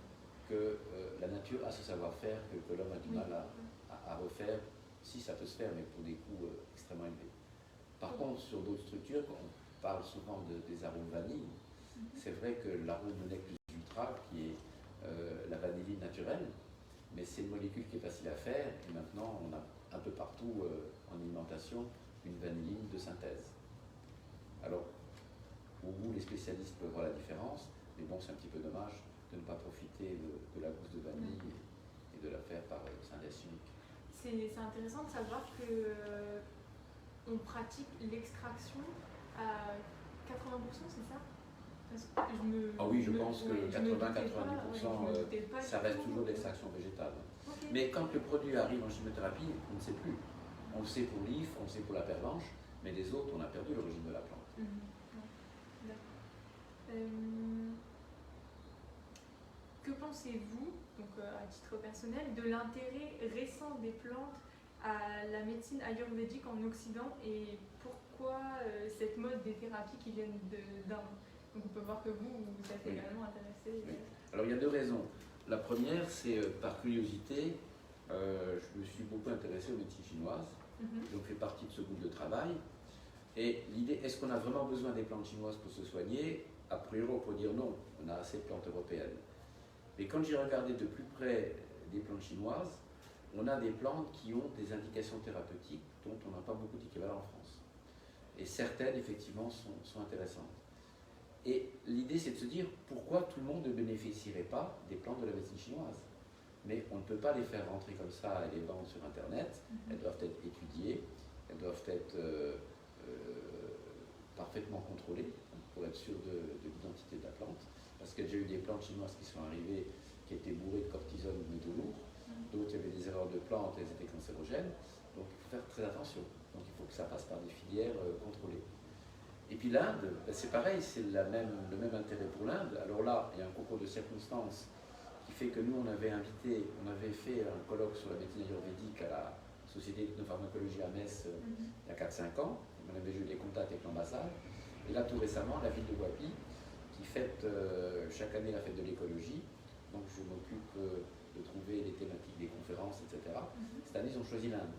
que la nature a ce savoir-faire que l'homme a du mal à refaire, si ça peut se faire, mais pour des coûts extrêmement élevés. Par contre, sur d'autres structures, on parle souvent des arômes vanille. C'est vrai que l'arôme Nec plus ultra, qui est la vanilline naturelle, mais c'est une molécule qui est facile à faire, et maintenant on a un peu partout en alimentation une vanilline de synthèse. Alors, au bout, les spécialistes peuvent voir la différence, mais bon, c'est un petit peu dommage de ne pas profiter de la gousse de vanille et de la faire par synthèse chimique. C'est intéressant de savoir que on pratique l'extraction à 80%, c'est ça? Oui, je pense que 80-90%, ça reste toujours l'extraction végétale. Mais quand le produit arrive en chimiothérapie, on ne sait plus. On le sait pour l'IF, on le sait pour la pervenche, mais les autres, on a perdu l'origine de la plante. Que pensez-vous, donc à titre personnel, de l'intérêt récent des plantes à la médecine ayurvédique en Occident et pourquoi cette mode des thérapies qui viennent d'Inde? Donc on peut voir que vous êtes également intéressé. Alors il y a deux raisons. La première, c'est par curiosité, je me suis beaucoup intéressé aux médecines chinoises, donc fait partie de ce groupe de travail. Et l'idée, est-ce qu'on a vraiment besoin des plantes chinoises pour se soigner? A priori, on peut dire non, on a assez de plantes européennes. Mais quand j'ai regardé de plus près des plantes chinoises, on a des plantes qui ont des indications thérapeutiques dont on n'a pas beaucoup d'équivalent en France. Et certaines, effectivement, sont intéressantes. Et l'idée, c'est de se dire pourquoi tout le monde ne bénéficierait pas des plantes de la médecine chinoise. Mais on ne peut pas les faire rentrer comme ça et les vendre sur Internet. Elles doivent être étudiées, elles doivent être parfaitement contrôlées pour être sûr de l'identité de la plante. Parce qu'il y a déjà eu des plantes chinoises qui sont arrivées qui étaient bourrées de cortisone ou de métaux lourds. D'autres, il y avait des erreurs de plantes, elles étaient cancérogènes. Donc il faut faire très attention. Donc il faut que ça passe par des filières contrôlées. Et puis l'Inde, c'est pareil, c'est le même intérêt pour l'Inde. Alors là, il y a un concours de circonstances qui fait que nous, on avait fait un colloque sur la médecine ayurvédique à la Société d'ethnopharmacologie à Metz il y a 4-5 ans. On avait eu des contacts avec l'ambassade. Et là, tout récemment, la ville de Guapi, qui fête chaque année la fête de l'écologie. Donc je m'occupe de trouver les thématiques des conférences, etc. Cette année, ils ont choisi l'Inde.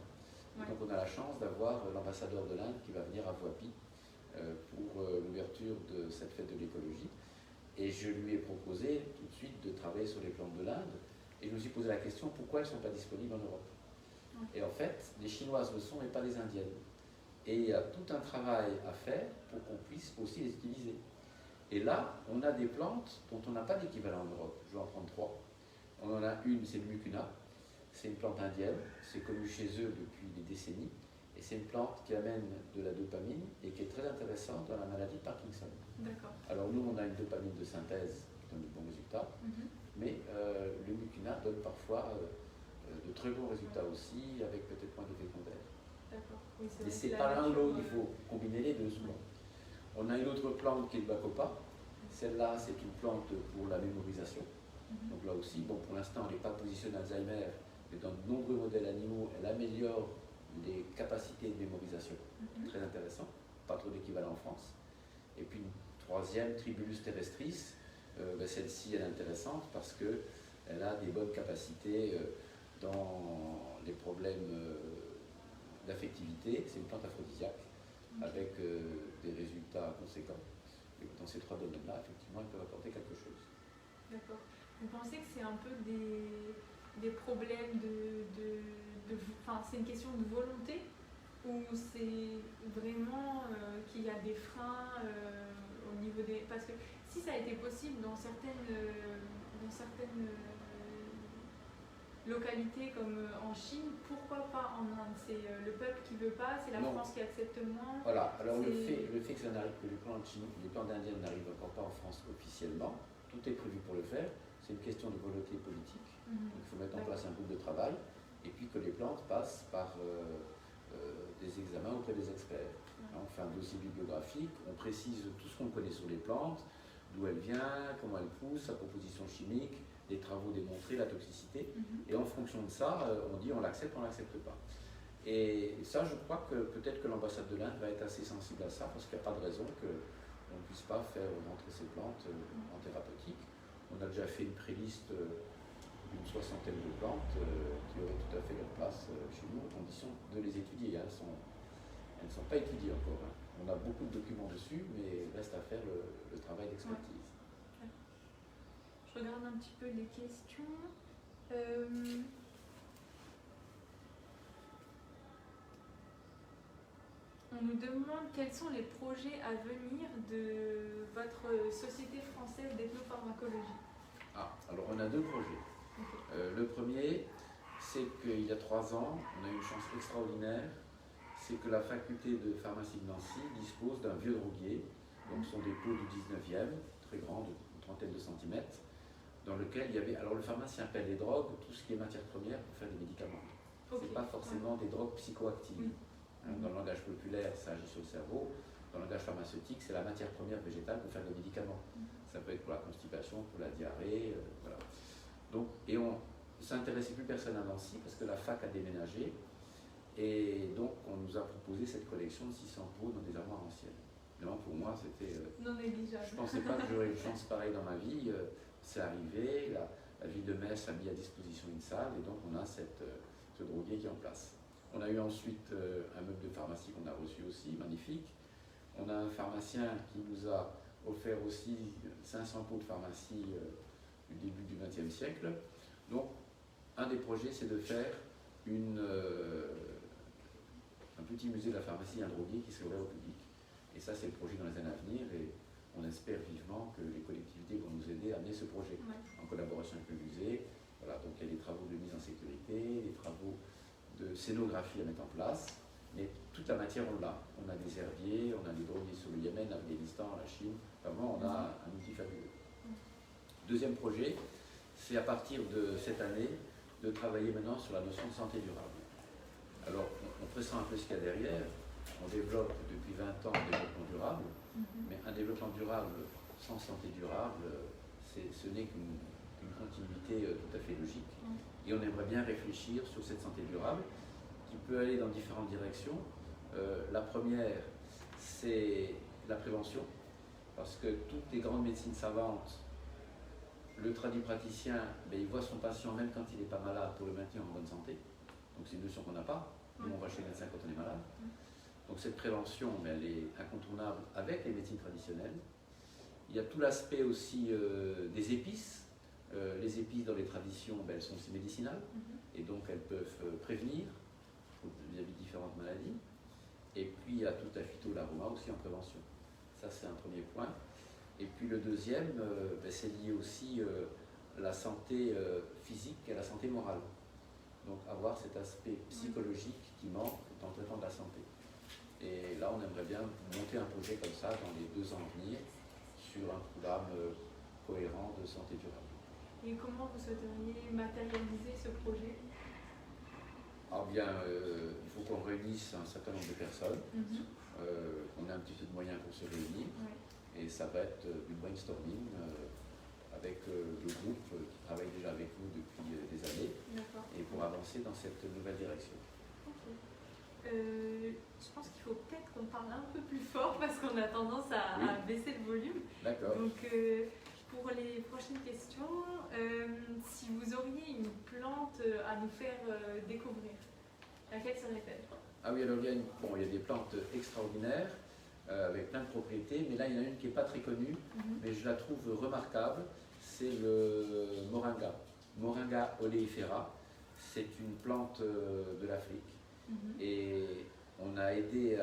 Donc on a la chance d'avoir l'ambassadeur de l'Inde qui va venir à Guapi pour l'ouverture de cette fête de l'écologie. Et je lui ai proposé tout de suite de travailler sur les plantes de l'Inde. Et je me suis posé la question, pourquoi elles ne sont pas disponibles en Europe? Et en fait, les Chinoises le sont, mais pas les Indiennes. Et il y a tout un travail à faire pour qu'on puisse aussi les utiliser. Et là, on a des plantes dont on n'a pas d'équivalent en Europe. Je vais en prendre 3. On en a une, c'est le mucuna. C'est une plante indienne. C'est connu chez eux depuis des décennies. Et c'est une plante qui amène de la dopamine et qui est très intéressante dans la maladie de Parkinson. D'accord. Alors nous, on a une dopamine de synthèse qui donne de bons résultats. Mais le mucuna donne parfois de très bons résultats aussi, avec peut-être moins d'effets secondaires. D'accord. Oui, Mais c'est pas l'un ou l'autre, il faut combiner les deux souvent. On a une autre plante qui est le bacopa. Celle-là, c'est une plante pour la mémorisation. Donc là aussi, bon, pour l'instant, elle n'est pas positionnée Alzheimer, mais dans de nombreux modèles animaux, elle améliore les capacités de mémorisation. Très intéressant. Pas trop d'équivalent en France. Et puis une troisième, Tribulus terrestris. Celle-ci, elle est intéressante parce qu'elle a des bonnes capacités dans les problèmes d'affectivité. C'est une plante aphrodisiaque avec des résultats conséquents. Et dans ces 3 domaines-là, effectivement, ils peuvent apporter quelque chose. D'accord. Vous pensez que c'est un peu des problèmes enfin, c'est une question de volonté ou c'est vraiment qu'il y a des freins au niveau des... Parce que si ça a été possible dans certaines localités comme en Chine, pourquoi pas en Inde? C'est le peuple qui veut pas, c'est la France qui accepte moins. Voilà, alors le fait que ça n'arrive que les plantes indiennes n'arrivent encore pas en France officiellement, tout est prévu pour le faire, c'est une question de volonté politique. Donc, il faut mettre en place un groupe de travail et puis que les plantes passent par des examens auprès des experts. On fait un dossier bibliographique, on précise tout ce qu'on connaît sur les plantes, d'où elle vient, comment elle pousse, sa composition chimique, les travaux démontrés, la toxicité. Et en fonction de ça, on dit on l'accepte, on ne l'accepte pas. Et ça, je crois que peut-être que l'ambassade de l'Inde va être assez sensible à ça, parce qu'il n'y a pas de raison qu'on ne puisse pas faire rentrer ces plantes en thérapeutique. On a déjà fait une préliste d'une 60aine de plantes qui auraient tout à fait leur place chez nous, à condition de les étudier. Elles ne sont pas étudiées encore. On a beaucoup de documents dessus, mais il reste à faire le travail d'expertise. Je regarde un petit peu les questions. On nous demande quels sont les projets à venir de votre Société française d'ethnopharmacologie. Alors on a 2 projets. Okay. Le premier, c'est qu'il y a 3 ans, on a eu une chance extraordinaire, c'est que la faculté de pharmacie de Nancy dispose d'un vieux droguier, donc ce sont des pots du 19e, très grands, une trentaine de centimètres, dans lequel il y avait, alors le pharmacien appelle les drogues, tout ce qui est matière première pour faire des médicaments. Okay. Ce n'est pas forcément des drogues psychoactives. Dans le langage populaire, ça agit sur le cerveau. Dans le langage pharmaceutique, c'est la matière première végétale pour faire des médicaments. Ça peut être pour la constipation, pour la diarrhée, voilà. Donc, et on ne s'intéressait plus personne à Nancy parce que la fac a déménagé. Et donc, on nous a proposé cette collection de 600 pots dans des armoires anciennes. Évidemment, pour moi, c'était... non négligeable. Je ne pensais pas que j'aurais une chance pareille dans ma vie. C'est arrivé, la ville de Metz a mis à disposition une salle, et donc on a ce droguier qui est en place. On a eu ensuite un meuble de pharmacie qu'on a reçu aussi, magnifique. On a un pharmacien qui nous a offert aussi 500 pots de pharmacie du début du XXe siècle. Donc, un des projets, c'est de faire un petit musée de la pharmacie, un droguier qui serait ouvert au public. Et ça, c'est le projet dans les années à venir, et on espère vivement que les collectivités vont nous aider à amener ce projet, en collaboration avec le musée. Voilà, donc il y a des travaux de mise en sécurité, des travaux de scénographie à mettre en place, mais toute la matière on l'a. On a des herbiers, on a des droguiers sur le Yémen, l'Afghanistan, la Chine. Vraiment, on a un outil fabuleux. Deuxième projet, c'est à partir de cette année de travailler maintenant sur la notion de santé durable. Alors, on pressent un peu ce qu'il y a derrière. On développe depuis 20 ans un développement durable, mais un développement durable sans santé durable, ce n'est qu'une continuité tout à fait logique. Et on aimerait bien réfléchir sur cette santé durable qui peut aller dans différentes directions. La première, c'est la prévention, parce que toutes les grandes médecines savantes, le tradipraticien, il voit son patient même quand il n'est pas malade pour le maintenir en bonne santé. Donc c'est une notion qu'on n'a pas. Nous, on va chez le médecin quand on est malade. Donc cette prévention, elle est incontournable avec les médecines traditionnelles. Il y a tout l'aspect aussi des épices. Les épices dans les traditions, elles sont aussi médicinales, et donc elles peuvent prévenir vis-à-vis de différentes maladies. Et puis il y a tout à phyto, l'aroma aussi en prévention. Ça, c'est un premier point. Et puis le deuxième, c'est lié aussi à la santé physique et à la santé morale. Donc avoir cet aspect psychologique qui manque dans le traitement de la santé. Et là, on aimerait bien monter un projet comme ça dans les 2 ans à venir sur un programme cohérent de santé durable. Et comment vous souhaiteriez matérialiser ce projet? Alors bien, il faut qu'on réunisse un certain nombre de personnes, qu'on ait un petit peu de moyens pour se réunir, et ça va être du brainstorming avec le groupe qui travaille déjà avec nous depuis des années, et pour avancer dans cette nouvelle direction. Je pense qu'il faut peut-être qu'on parle un peu plus fort parce qu'on a tendance à baisser le volume. D'accord. Donc pour les prochaines questions, si vous auriez une plante à nous faire découvrir, laquelle serait-elle? Ah oui, alors il y a des plantes extraordinaires avec plein de propriétés, mais là il y en a une qui n'est pas très connue, mais je la trouve remarquable, c'est le moringa. Moringa oleifera, c'est une plante de l'Afrique. Et on a aidé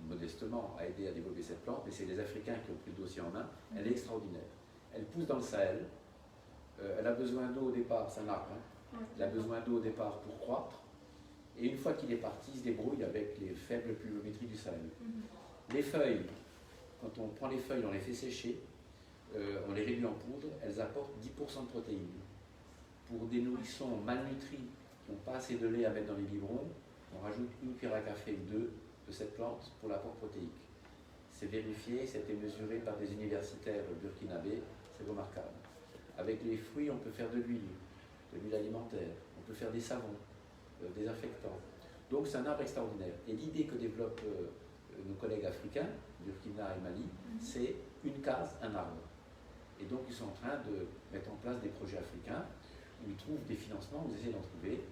modestement à aider à développer cette plante, mais c'est les Africains qui ont pris le dossier en main. Elle est extraordinaire. Elle pousse dans le Sahel. Elle a besoin d'eau au départ, c'est un arbre. Elle a besoin d'eau au départ pour croître. Et une fois qu'il est parti, il se débrouille avec les faibles pluviométries du Sahel. Les feuilles, quand on prend les feuilles, on les fait sécher, on les réduit en poudre, elles apportent 10% de protéines. Pour des nourrissons malnutris qui n'ont pas assez de lait à mettre dans les biberons, on rajoute une cuillère à café ou 2 de cette plante pour l'apport protéique. C'est vérifié, c'était mesuré par des universitaires burkinabés, c'est remarquable. Avec les fruits, on peut faire de l'huile alimentaire, on peut faire des savons, désinfectants. Donc c'est un arbre extraordinaire. Et l'idée que développent nos collègues africains, Burkina et Mali, c'est une case, un arbre. Et donc ils sont en train de mettre en place des projets africains où ils trouvent des financements, où ils essaient d'en trouver,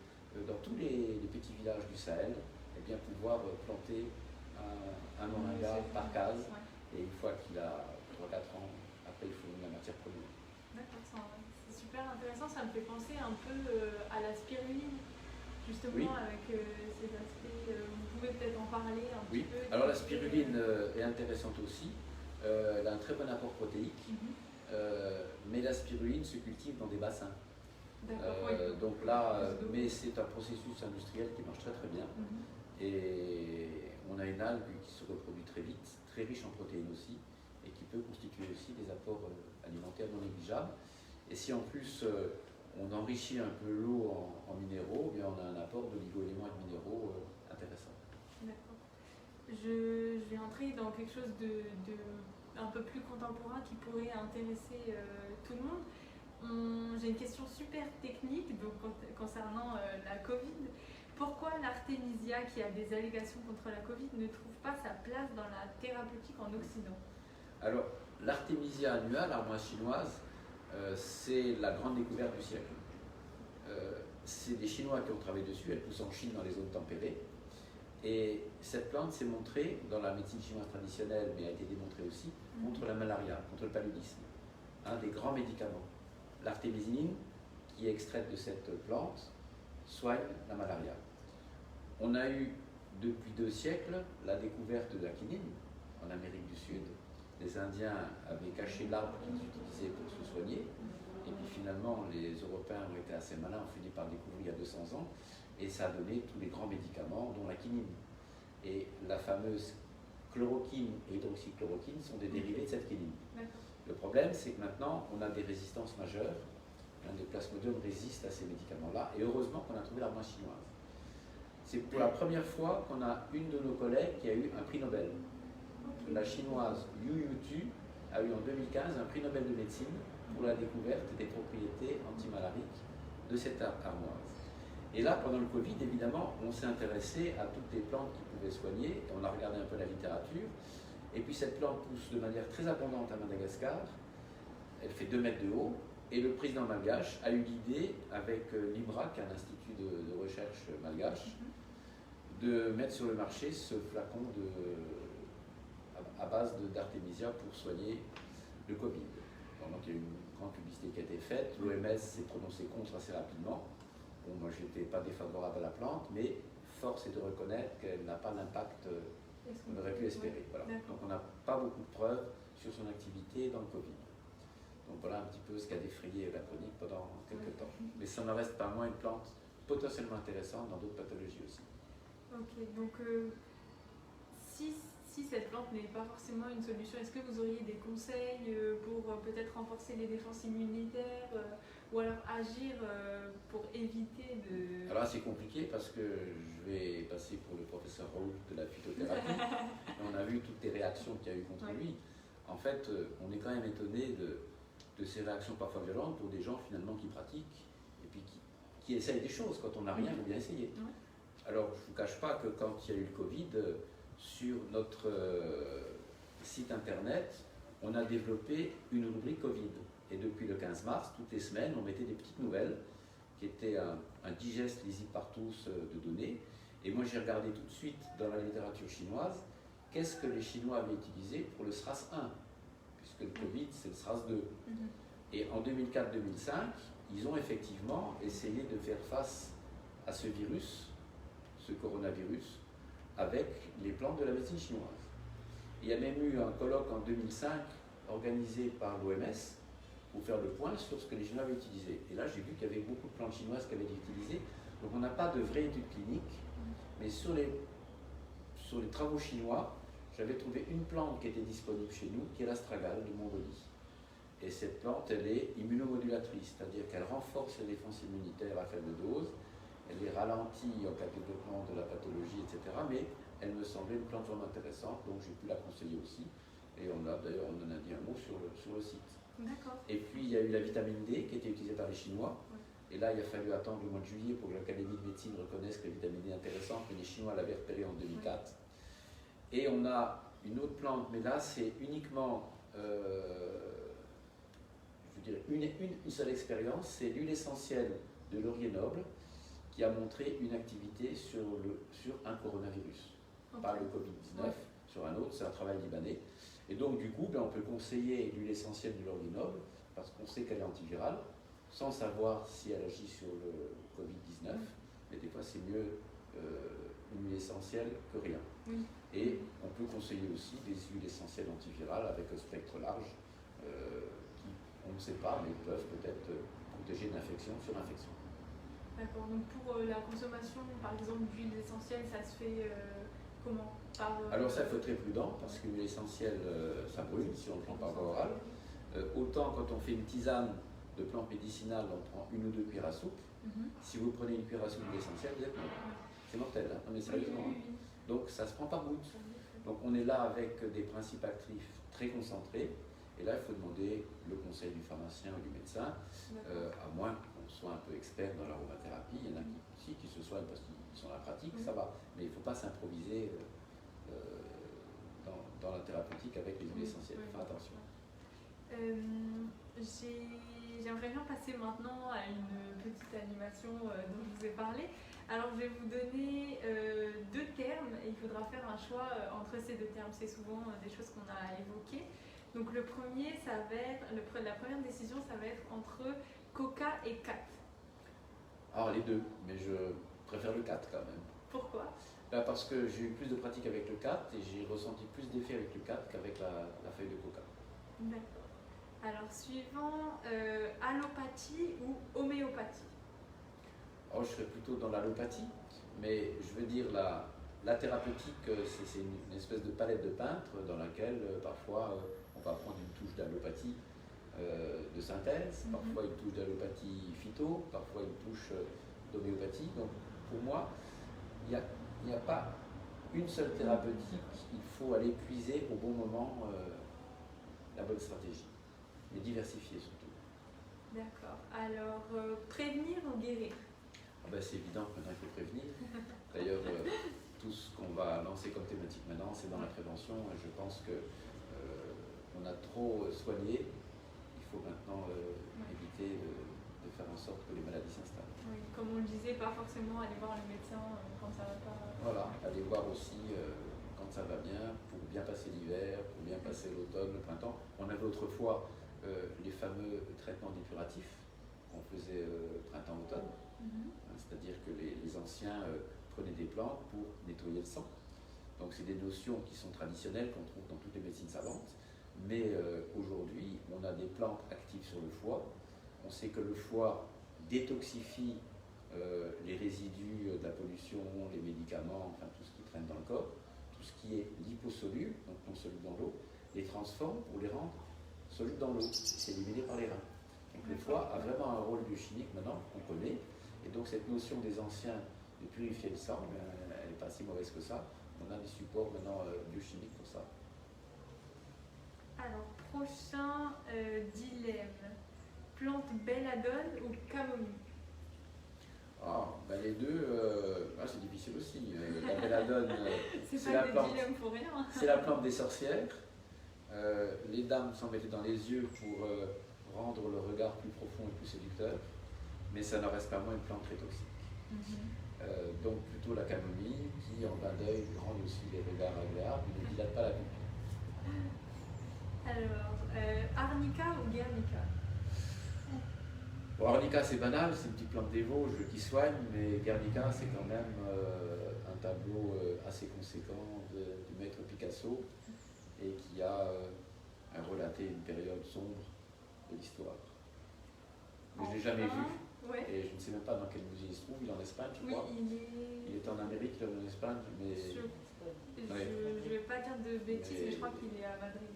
dans tous les petits villages du Sahel, et bien pouvoir planter un moringa par case, et une fois qu'il a 3-4 ans, après il faut la matière première. D'accord, c'est super intéressant, ça me fait penser un peu à la spiruline, justement avec ces aspects, vous pouvez peut-être en parler un petit peu. Alors la spiruline est intéressante aussi, elle a un très bon apport protéique, mais la spiruline se cultive dans des bassins. Donc là, mais c'est un processus industriel qui marche très très bien. Et on a une algue qui se reproduit très vite, très riche en protéines aussi, et qui peut constituer aussi des apports alimentaires non négligeables. Et si en plus on enrichit un peu l'eau en minéraux, bien on a un apport d'oligo-éléments et de minéraux intéressant. D'accord. Je vais entrer dans quelque chose de un peu plus contemporain qui pourrait intéresser tout le monde. J'ai une question super technique donc, concernant la Covid. Pourquoi l'artémisia, qui a des allégations contre la Covid, ne trouve pas sa place dans la thérapeutique en Occident? Alors, l'artémisia annua, l'armoise chinoise, c'est la grande découverte du siècle. C'est des Chinois qui ont travaillé dessus, elle pousse en Chine dans les zones tempérées. Et cette plante s'est montrée dans la médecine chinoise traditionnelle, mais a été démontrée aussi, contre la malaria, contre le paludisme. Un des grands médicaments. L'artémisinine, qui est extraite de cette plante, soigne la malaria. On a eu, depuis 2 siècles, la découverte de la quinine en Amérique du Sud. Les Indiens avaient caché l'arbre qu'ils utilisaient pour se soigner, et puis finalement, les Européens ont été assez malins, ont fini par le découvrir il y a 200 ans, et ça a donné tous les grands médicaments, dont la quinine. Et la fameuse chloroquine et hydroxychloroquine sont des dérivés de cette quinine. Le problème, c'est que maintenant, on a des résistances majeures. Les plasmodiums résistent à ces médicaments-là, et heureusement qu'on a trouvé l'armoise chinoise. C'est pour la première fois qu'on a une de nos collègues qui a eu un prix Nobel. La chinoise Yu Yutu a eu en 2015 un prix Nobel de médecine pour la découverte des propriétés antimalariques de cette armoise. Et là, pendant le Covid, évidemment, on s'est intéressé à toutes les plantes qui pouvaient soigner, on a regardé un peu la littérature. Et puis cette plante pousse de manière très abondante à Madagascar, elle fait 2 mètres de haut, et le président malgache a eu l'idée, avec l'IMRAC, un institut de recherche malgache, de mettre sur le marché ce flacon à base d'artémisia pour soigner le Covid. Donc il y a eu une grande publicité qui a été faite, l'OMS s'est prononcée contre assez rapidement. Bon, moi je n'étais pas défavorable à la plante, mais force est de reconnaître qu'elle n'a pas l'impact qu'on aurait pu pu espérer. Oui. Voilà. Donc on n'a pas beaucoup de preuves sur son activité dans le Covid. Donc voilà un petit peu ce qui a défrayé la chronique pendant quelques temps. Mais ça ne reste pas moins une plante potentiellement intéressante dans d'autres pathologies aussi. Ok, donc si cette plante n'est pas forcément une solution, est-ce que vous auriez des conseils pour peut-être renforcer les défenses immunitaires ou alors agir pour éviter de... Alors c'est compliqué parce que je vais passer pour le professeur Raoult de la phytothérapie. On a vu toutes les réactions qu'il y a eu contre lui. En fait, on est quand même étonné de ces réactions parfois violentes pour des gens finalement qui pratiquent et puis qui essayent des choses. Quand on n'a rien, il faut bien essayer. Alors je ne vous cache pas que quand il y a eu le Covid, sur notre site internet, on a développé une rubrique Covid. Et depuis le 15 mars, toutes les semaines, on mettait des petites nouvelles qui étaient un digeste lisible par tous de données. Et moi, j'ai regardé tout de suite dans la littérature chinoise qu'est-ce que les Chinois avaient utilisé pour le SRAS 1, puisque le Covid, c'est le SRAS 2. Et en 2004-2005, ils ont effectivement essayé de faire face à ce virus, ce coronavirus, avec les plantes de la médecine chinoise. Il y a même eu un colloque en 2005 organisé par l'OMS pour faire le point sur ce que les Chinois avaient utilisé. Et là, j'ai vu qu'il y avait beaucoup de plantes chinoises qui avaient été utilisées. Donc on n'a pas de vraie étude clinique, mais sur les travaux chinois, j'avais trouvé une plante qui était disponible chez nous, qui est l'astragale de Mongolie. Et cette plante, elle est immunomodulatrice, c'est-à-dire qu'elle renforce les défenses immunitaires à faible dose, elle est ralentie en cas de développement de la pathologie, etc. Mais elle me semblait une plante vraiment intéressante, donc j'ai pu la conseiller aussi. Et on en a dit un mot sur le site. D'accord. Et puis il y a eu la vitamine D qui était utilisée par les Chinois. Et là, il a fallu attendre le mois de juillet pour que l'Académie de médecine reconnaisse que la vitamine D est intéressante, mais les Chinois l'avaient repérée en 2004. Et on a une autre plante, mais là, c'est uniquement, je dirais, une seule expérience, c'est l'huile essentielle de laurier noble qui a montré une activité sur un coronavirus, pas le Covid-19, sur un autre, c'est un travail libanais. Et donc, du coup, on peut conseiller l'huile essentielle de laurier noble, parce qu'on sait qu'elle est antivirale, sans savoir si elle agit sur le Covid-19, mais des fois c'est mieux une huile essentielle que rien. Et on peut conseiller aussi des huiles essentielles antivirales avec un spectre large, qui, on ne sait pas, mais peuvent peut-être protéger d'infection sur infection. D'accord, donc pour la consommation, par exemple, d'huile essentielle, ça se fait comment? Alors ça, il faut être très prudent, parce qu'une huile essentielle, ça brûle si on le prend par voie orale. Autant quand on fait une tisane de plantes médicinales, on prend une ou deux cuillères à soupe. Si vous prenez une cuillère à soupe d'huile essentielle, vous êtes mort. C'est mortel, hein. Non mais sérieusement. Donc ça se prend par goutte. Donc on est là avec des principes actifs très concentrés. Et là, il faut demander le conseil du pharmacien ou du médecin, à moins qu'on soit un peu expert dans l'aromathérapie. Il y en a qui se soignent parce qu'ils sont dans la pratique, ça va. Mais il ne faut pas s'improviser dans la thérapeutique avec les huiles essentielles. Faire attention. J'aimerais bien passer maintenant à une petite animation dont je vous ai parlé. Alors je vais vous donner deux termes et il faudra faire un choix entre ces deux termes. C'est souvent des choses qu'on a évoquées. Donc le premier, ça va être, la première décision, ça va être entre coca et cat. Alors les deux, mais je préfère le cat quand même. Pourquoi? Parce que j'ai eu plus de pratique avec le cat et j'ai ressenti plus d'effet avec le cat qu'avec la feuille de coca. D'accord. Alors suivant, allopathie ou homéopathie? Alors je serais plutôt dans l'allopathie, mais je veux dire la thérapeutique, c'est une espèce de palette de peintre dans laquelle parfois on va prendre une touche d'allopathie de synthèse, parfois une touche d'allopathie phyto, parfois une touche d'homéopathie. Donc pour moi, il n'y a pas une seule thérapeutique, il faut aller puiser au bon moment la bonne stratégie, mais diversifier surtout. D'accord. Alors, prévenir ou guérir? C'est évident que maintenant il faut prévenir. D'ailleurs, tout ce qu'on va lancer comme thématique maintenant, c'est dans la prévention. Et je pense qu'on a trop soigné. Il faut maintenant éviter de faire en sorte que les maladies s'installent. Oui, comme on le disait, pas forcément aller voir le médecin quand ça va pas. Voilà, aller voir aussi quand ça va bien, pour bien passer l'hiver, pour bien passer l'automne, le printemps. On avait autrefois les fameux traitements dépuratifs qu'on faisait printemps-automne. C'est-à-dire que les anciens prenaient des plantes pour nettoyer le sang. Donc c'est des notions qui sont traditionnelles, qu'on trouve dans toutes les médecines savantes. Mais aujourd'hui, on a des plantes actives sur le foie. On sait que le foie détoxifie les résidus de la pollution, les médicaments, enfin tout ce qui traîne dans le corps, tout ce qui est liposoluble, donc non soluble dans l'eau, les transforme pour les rendre solubles dans l'eau. C'est éliminé par les reins. Donc le foie a vraiment un rôle biochimique maintenant qu'on connaît. Et donc cette notion des anciens de purifier le sang, elle n'est pas si mauvaise que ça. On a des supports maintenant biochimiques pour ça. Alors, prochain dilemme. Plante belladone ou camomille? Les deux, c'est difficile aussi. La belladone, c'est pas des dilemmes pour rien. C'est la plante des sorcières. Les dames s'en mettaient dans les yeux pour rendre le regard plus profond et plus séducteur. Mais ça n'en reste pas moins une plante très toxique. Donc plutôt la camomille qui, en bain d'œil, rend aussi les regards agréables, mais ne dilate pas la vue. Alors, arnica ou guernica? Bon, arnica c'est banal, c'est une petite plante des Vosges qui soigne, mais guernica c'est quand même un tableau assez conséquent du maître Picasso et qui a relaté une période sombre de l'histoire. Mais je ne l'ai jamais vu. Ouais. Et je ne sais même pas dans quel musée il se trouve, il est en Espagne, je crois. Il est en Amérique, il est en Espagne, mais... Je ne vais pas dire de bêtises, mais je crois qu'il est à Madrid.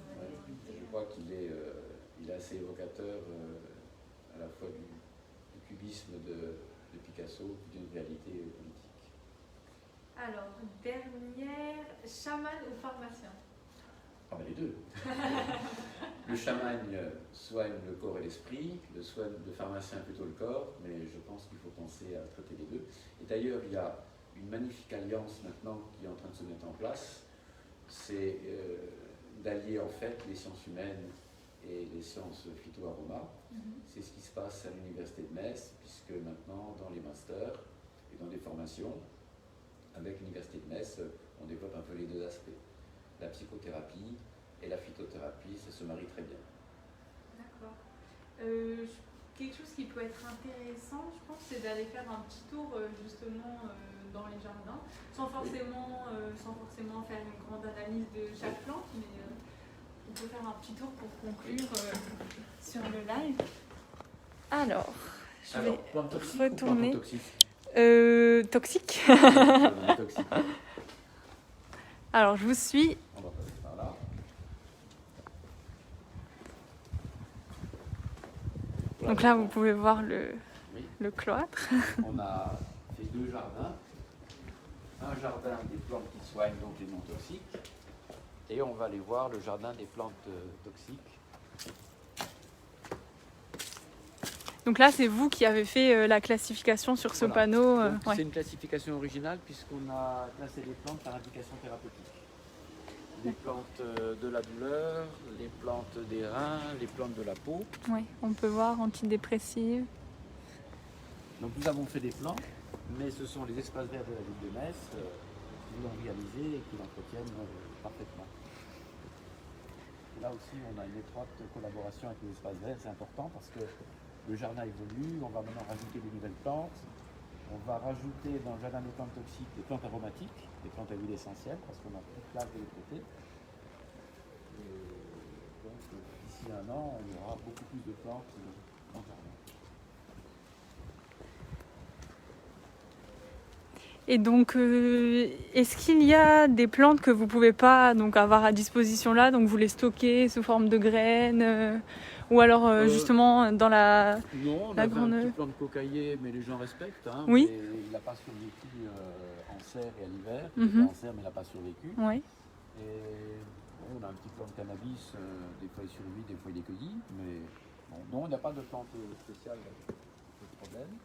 Je crois qu'il est, il est assez évocateur à la fois du cubisme de Picasso et d'une réalité politique. Alors, dernière, chaman ou pharmacien? Les deux. Le chamagne soigne le corps et l'esprit, le pharmacien plutôt le corps, mais je pense qu'il faut penser à traiter les deux. Et d'ailleurs, il y a une magnifique alliance maintenant qui est en train de se mettre en place, c'est d'allier en fait les sciences humaines et les sciences phyto-aroma. C'est ce qui se passe à l'université de Metz, puisque maintenant, dans les masters et dans les formations, avec l'université de Metz, on développe un peu les deux aspects. La psychothérapie et la phytothérapie, ça se marie très bien. D'accord. Quelque chose qui peut être intéressant, je pense, c'est d'aller faire un petit tour justement dans les jardins, sans forcément faire une grande analyse de chaque plante, mais on peut faire un petit tour pour conclure sur le live. Alors, je vais retourner. Toxique. Toxique. Alors, je vous suis. On va passer par là. Voilà. Donc là, vous pouvez voir le cloître. On a fait deux jardins. Un jardin des plantes qui soignent, donc les non toxiques. Et on va aller voir le jardin des plantes toxiques. Donc là, c'est vous qui avez fait la classification sur ce panneau. Ouais. C'est une classification originale puisqu'on a classé les plantes par indication thérapeutique. Les plantes de la douleur, les plantes des reins, les plantes de la peau. Oui, on peut voir antidépressives. Donc nous avons fait des plans, mais ce sont les espaces verts de la ville de Metz qui l'ont réalisé et qui l'entretiennent parfaitement. Et là aussi, on a une étroite collaboration avec les espaces verts, c'est important parce que le jardin évolue, on va maintenant rajouter de nouvelles plantes. On va rajouter dans le jardin des plantes toxiques des plantes aromatiques, des plantes à huile essentielle, parce qu'on a plus de place de l'autre côté. Et donc d'ici un an, il y aura beaucoup plus de plantes dans le jardin. Et donc, est-ce qu'il y a des plantes que vous ne pouvez pas donc, avoir à disposition là, donc vous les stockez sous forme de graines ou alors justement dans la Non, on la a grande... un petit plan de cocailler, mais les gens respectent. Hein, oui. Mais il n'a pas survécu en serre et à l'hiver. Il était en serre, mais il n'a pas survécu. Oui. Et bon, on a un petit plan de cannabis, des fois il survit, des fois il est cueilli. Mais bon, non, il n'y a pas de plante spéciale de problème.